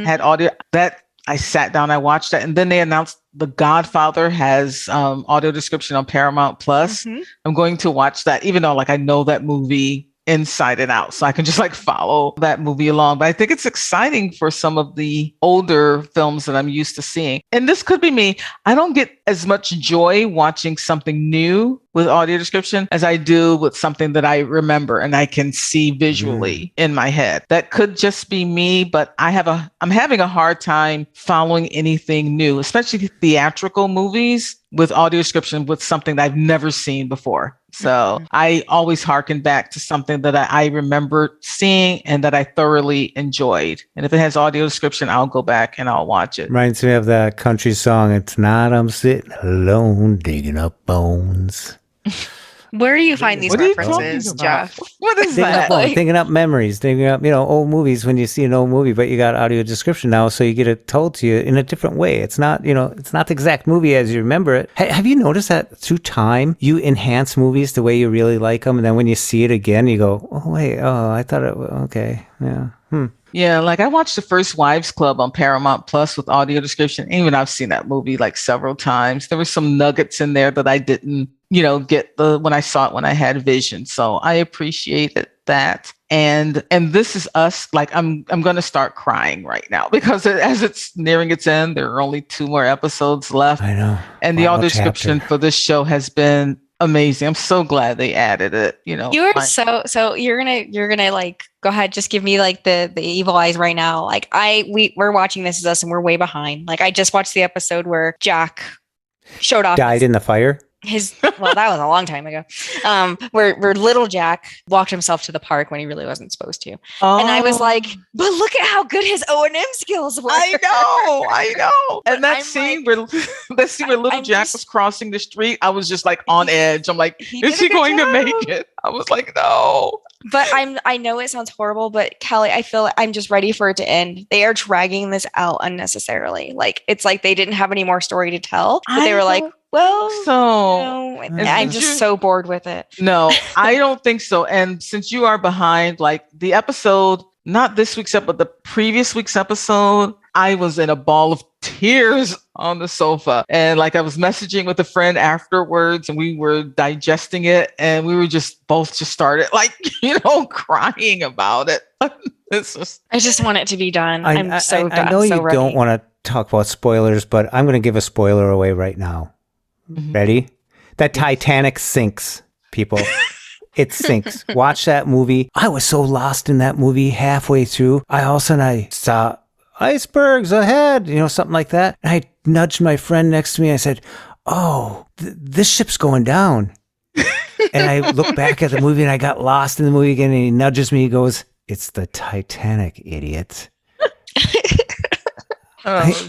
had audio, that I sat down, I watched that, and then they announced The Godfather has audio description on Paramount Plus. I'm going to watch that, even though I know that movie inside and out, so I can just follow that movie along. But I think it's exciting for some of the older films that I'm used to seeing. And this could be me. I don't get as much joy watching something new with audio description as I do with something that I remember and I can see visually in my head. That could just be me, but I'm having a hard time following anything new, especially theatrical movies with audio description with something that I've never seen before. So I always harken back to something that I remember seeing and that I thoroughly enjoyed. And if it has audio description, I'll go back and I'll watch it. Reminds me of that country song, "Tonight I'm sitting alone, digging up bones." Where do you find these references, Jeff? What is that? Digging up memories, digging up, old movies when you see an old movie, but you got audio description now, so you get it told to you in a different way. It's not, it's not the exact movie as you remember it. Have you noticed that through time, you enhance movies the way you really like them, and then when you see it again, you go, oh, wait, I thought it was, okay, yeah, Yeah, I watched The First Wives Club on Paramount Plus with audio description. Even I've seen that movie several times. There were some nuggets in there that I didn't, get when I saw it when I had vision. So I appreciated that. And This Is Us, I'm going to start crying right now because as it's nearing its end, there are only 2 more episodes left. I know. And the audio description for this show has been amazing. I'm so glad they added it. You are so you're gonna go ahead, just give me the evil eyes right now. We're watching This Is Us and we're way behind. I just watched the episode where Jack showed off. Died in the fire? Well, that was a long time ago. Where little Jack walked himself to the park when he really wasn't supposed to. Oh. And I was like, but look at how good his O&M skills were. I know. And that I'm scene like- where little Jack was crossing the street, I was just like on edge. I'm like, He is did a he good going to job. make it? I was like, no. But I know it sounds horrible, but Callie, I feel like I'm just ready for it to end. They are dragging this out unnecessarily. Like it's like they didn't have any more story to tell. But they I were like, don't well, So and I'm just so bored with it. no, I don't think so. And since you are behind, like the episode, not this week's episode, but the previous week's episode, I was in a ball of tears on the sofa. And like I was messaging with a friend afterwards and we were digesting it and we were just both just started like, crying about it. It's just, I just want it to be done. I'm so done. I know so you ready. don't want to talk about spoilers, but I'm going to give a spoiler away right now. Mhm. Ready? That Titanic sinks, people. It sinks. Watch that movie. I was so lost in that movie halfway through. All of a sudden I saw icebergs ahead, something like that. And I nudged my friend next to me. I said, oh, this ship's going down. And I looked back at the movie and I got lost in the movie again. And he nudges me. He goes, it's the Titanic, idiot.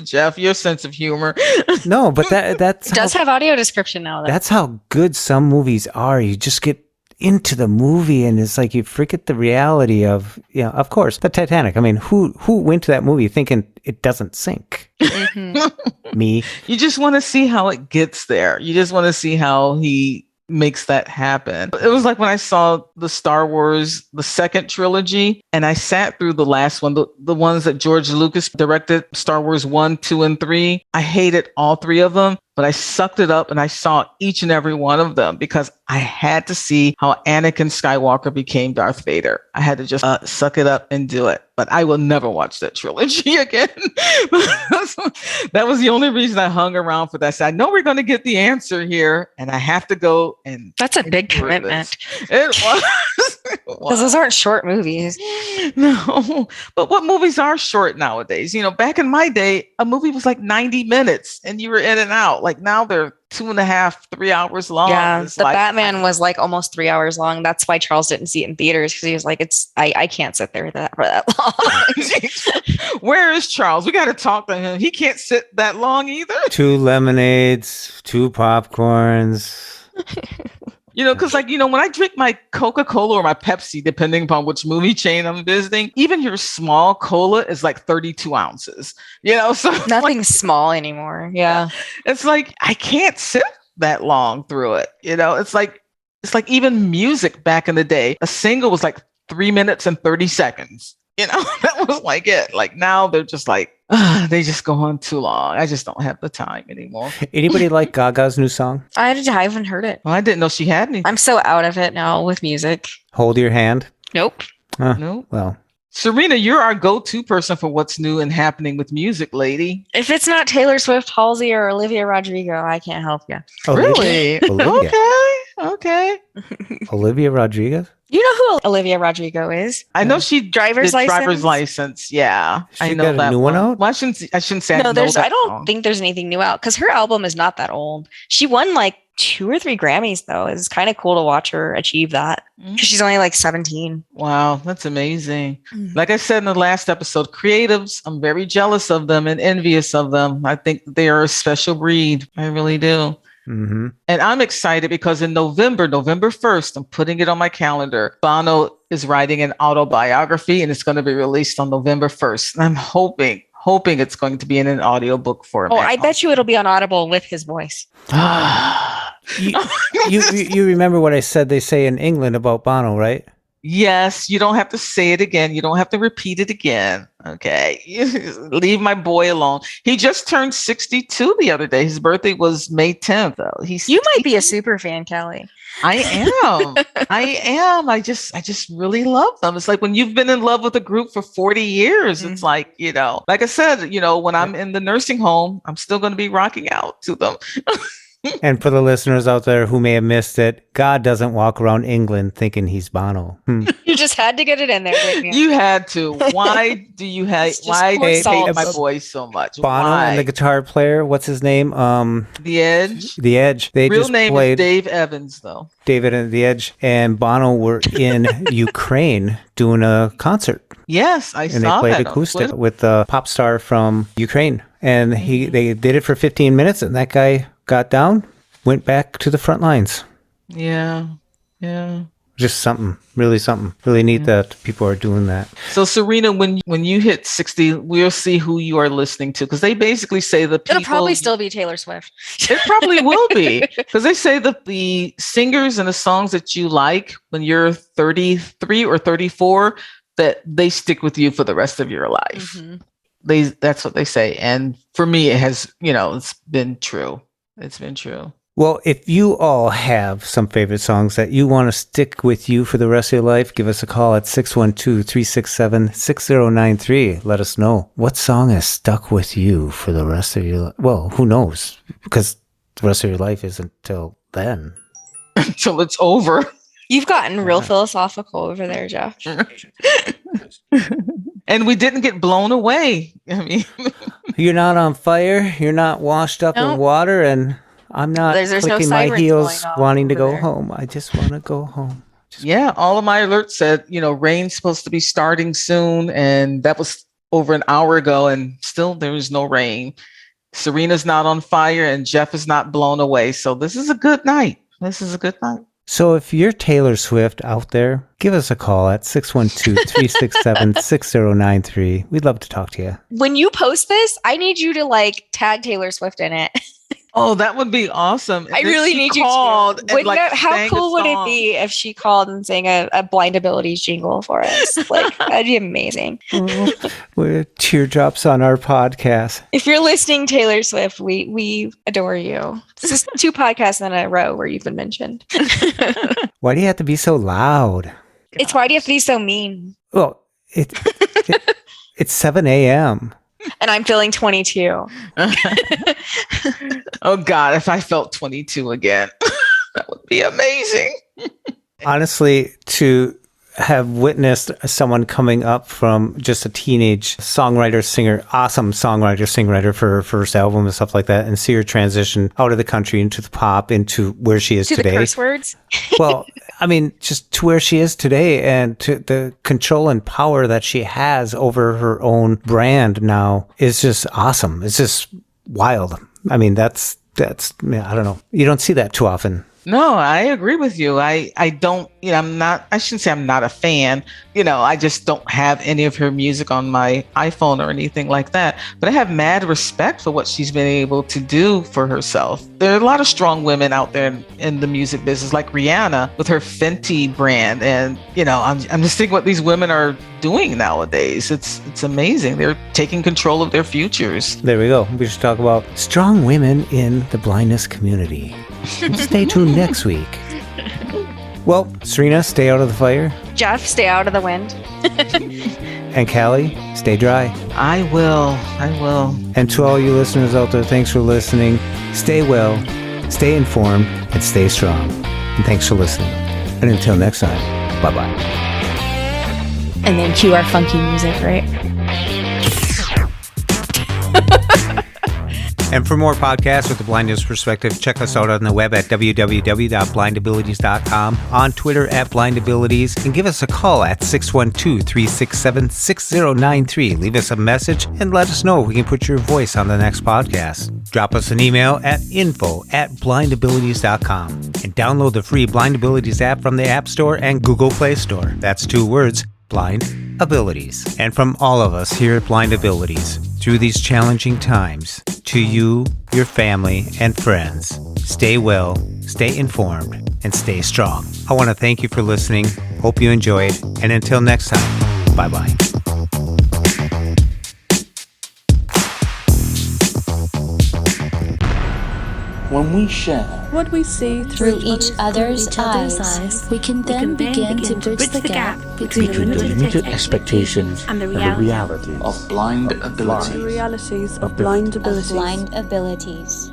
Jeff, your sense of humor. No, but that's It does have audio description now. Though. That's how good some movies are. You just get into the movie and it's like you forget the reality of, of course, the Titanic. I mean, who went to that movie thinking it doesn't sink? Mhm. Me. You just want to see how it gets there. You just want to see how he makes that happen. It was like when I saw the Star Wars, the second trilogy, and I sat through the last one, the ones that George Lucas directed, Star Wars 1, 2, and 3. I hated all three of them, but I sucked it up and I saw each and every one of them because I had to see how Anakin Skywalker became Darth Vader. I had to just suck it up and do it. But I will never watch that trilogy again. That was the only reason I hung around for that. So I know we're going to get the answer here, and I have to go and. That's a big commitment. It was. Because those aren't short movies. No, but what movies are short nowadays? Back in my day, a movie was like 90 minutes and you were in and out. Like now they're 2.5, 3 hours long. Yeah, It's the like, Batman was like almost 3 hours long. That's why Charles didn't see it in theaters because he was like, I can't sit there for that long. Where is Charles? We got to talk to him. He can't sit that long either. 2 lemonades, 2 popcorns. Because when I drink my Coca-Cola or my Pepsi, depending upon which movie chain I'm visiting, even your small cola is like 32 ounces, so Nothing's small anymore. Yeah. it's like, I can't sit that long through it. It's like even music back in the day, a single was like 3 minutes and 30 seconds. That was like it. Like now they're just like, they just go on too long. I just don't have the time anymore. Anybody like Gaga's new song? I haven't heard it. Well, I didn't know she had any. I'm so out of it now with music. Hold Your Hand? Nope. No. Well, Serina, you're our go-to person for what's new and happening with music, lady. If it's not Taylor Swift, Halsey, or Olivia Rodrigo, I can't help you. Really? Olivia. Okay. Olivia Rodrigo? You know who Olivia Rodrigo is? I know she Driver's did driver's license? license. Yeah, She I know got a that new one out? Well, I shouldn't say No, I know that I don't song. think there's anything new out because her album is not that old. She won like 2 or 3 Grammys though. It's kind of cool to watch her achieve that because she's only like 17. Wow, that's amazing. Like I said in the last episode, creatives, I'm very jealous of them and envious of them. I think they are a special breed. I really do. Mm-hmm. And I'm excited because in November 1st, I'm putting it on my calendar. Bono is writing an autobiography and it's going to be released on November 1st. And I'm hoping it's going to be in an audiobook format. Oh, I bet you it'll be on Audible with his voice. You remember what I said they say in England about Bono, right? Yes, you don't have to say it again. You don't have to repeat it again. Okay. Leave my boy alone. He just turned 62 the other day. His birthday was May 10th, though. You might be a super fan, Callie. I am. I am. I just really love them. It's like when you've been in love with a group for 40 years, it's like, like I said, when I'm in the nursing home, I'm still going to be rocking out to them. And for the listeners out there who may have missed it, God doesn't walk around England thinking he's Bono. You just had to get it in there, didn't you? You had to. Why do you hate? Just Why do pour you salt. hate my voice so much? Bono Why? and the guitar player, what's his name? The Edge. The Edge. They Real just name played is Dave Evans, though. David and the Edge and Bono were in Ukraine doing a concert. Yes, I And they saw played that. on acoustic Twitter. with a pop star from Ukraine. And they did it for 15 minutes, and that guy got down, went back to the front lines. Yeah. Just something really neat that people are doing that. So Serina, when you hit 60, we'll see who you are listening to, because they basically say the people. It'll probably still be Taylor Swift. It probably will be, because they say that the singers and the songs that you like when you're 33 or 34, that they stick with you for the rest of your life. Mm-hmm. That's what they say. And for me, it has, it's been true. It's been true. Well, if you all have some favorite songs that you want to stick with you for the rest of your life, give us a call at 612-367-6093. Let us know what song has stuck with you for the rest of your life. Well, who knows? Because the rest of your life isn't till then. Until it's over. You've gotten real philosophical over there, Jeff. And we didn't get blown away. I mean, You're not on fire. You're not washed up in Nope. water. And I'm not There's no clicking my sirens heels going off wanting to over go there. home. I just want to go home. yeah, all of my alerts said, rain's supposed to be starting soon. And that was over an hour ago, and still there is no rain. Serina's not on fire, and Jeff is not blown away. So this is a good night. So if you're Taylor Swift out there, give us a call at 612-367-6093. We'd love to talk to you. When you post this, I need you to tag Taylor Swift in it. Oh, that would be awesome. I really need you to. How cool would it be if she called and sang a Blind Abilities jingle for us? That'd be amazing. We're teardrops on our podcast. If you're listening, Taylor Swift, we adore you. This is 2 podcasts in a row where you've been mentioned. Why do you have to be so loud? It's why do you have to be so mean? Well, it's 7 a.m. And I'm feeling 22. Oh God, if I felt 22 again, that would be amazing. Honestly, to have witnessed someone coming up from just a teenage songwriter, singer, awesome songwriter, songwriter for her first album and stuff like that, and see her transition out of the country into the pop, into where she is today. The curse words? Well, I mean, just to where she is today, and to the control and power that she has over her own brand now is just awesome. It's just wild. I mean, that's I don't know. You don't see that too often. No, I agree with you. I don't, I shouldn't say I'm not a fan. I just don't have any of her music on my iPhone or anything like that. But I have mad respect for what she's been able to do for herself. There are a lot of strong women out there in the music business, like Rihanna with her Fenty brand. And, I'm just thinking what these women are doing nowadays. It's amazing. They're taking control of their futures. There we go. We should talk about strong women in the blindness community. Stay tuned next week. Well, Serina, stay out of the fire. Jeff, stay out of the wind. And Callie, stay dry. I will. And to all you listeners out there, thanks for listening. Stay well, stay informed, and stay strong. And thanks for listening. And until next time, bye-bye. And then cue our funky music, right? And for more podcasts with the blindness perspective, check us out on the web at www.blindabilities.com, on Twitter at blindabilities, and give us a call at 612-367-6093. Leave us a message and let us know if we can put your voice on the next podcast. Drop us an email at info@blindabilities.com and download the free Blind Abilities app from the App Store and Google Play Store. That's 2 words, Blind Abilities. And from all of us here at Blind Abilities, through these challenging times, to you, your family, and friends, stay well, stay informed, and stay strong. I want to thank you for listening. Hope you enjoyed. And until next time, bye-bye. When we share what we see through each other's eyes, we can then begin to bridge the gap between the limited expectations and the reality of blind abilities. The realities of blind abilities. Blind abilities.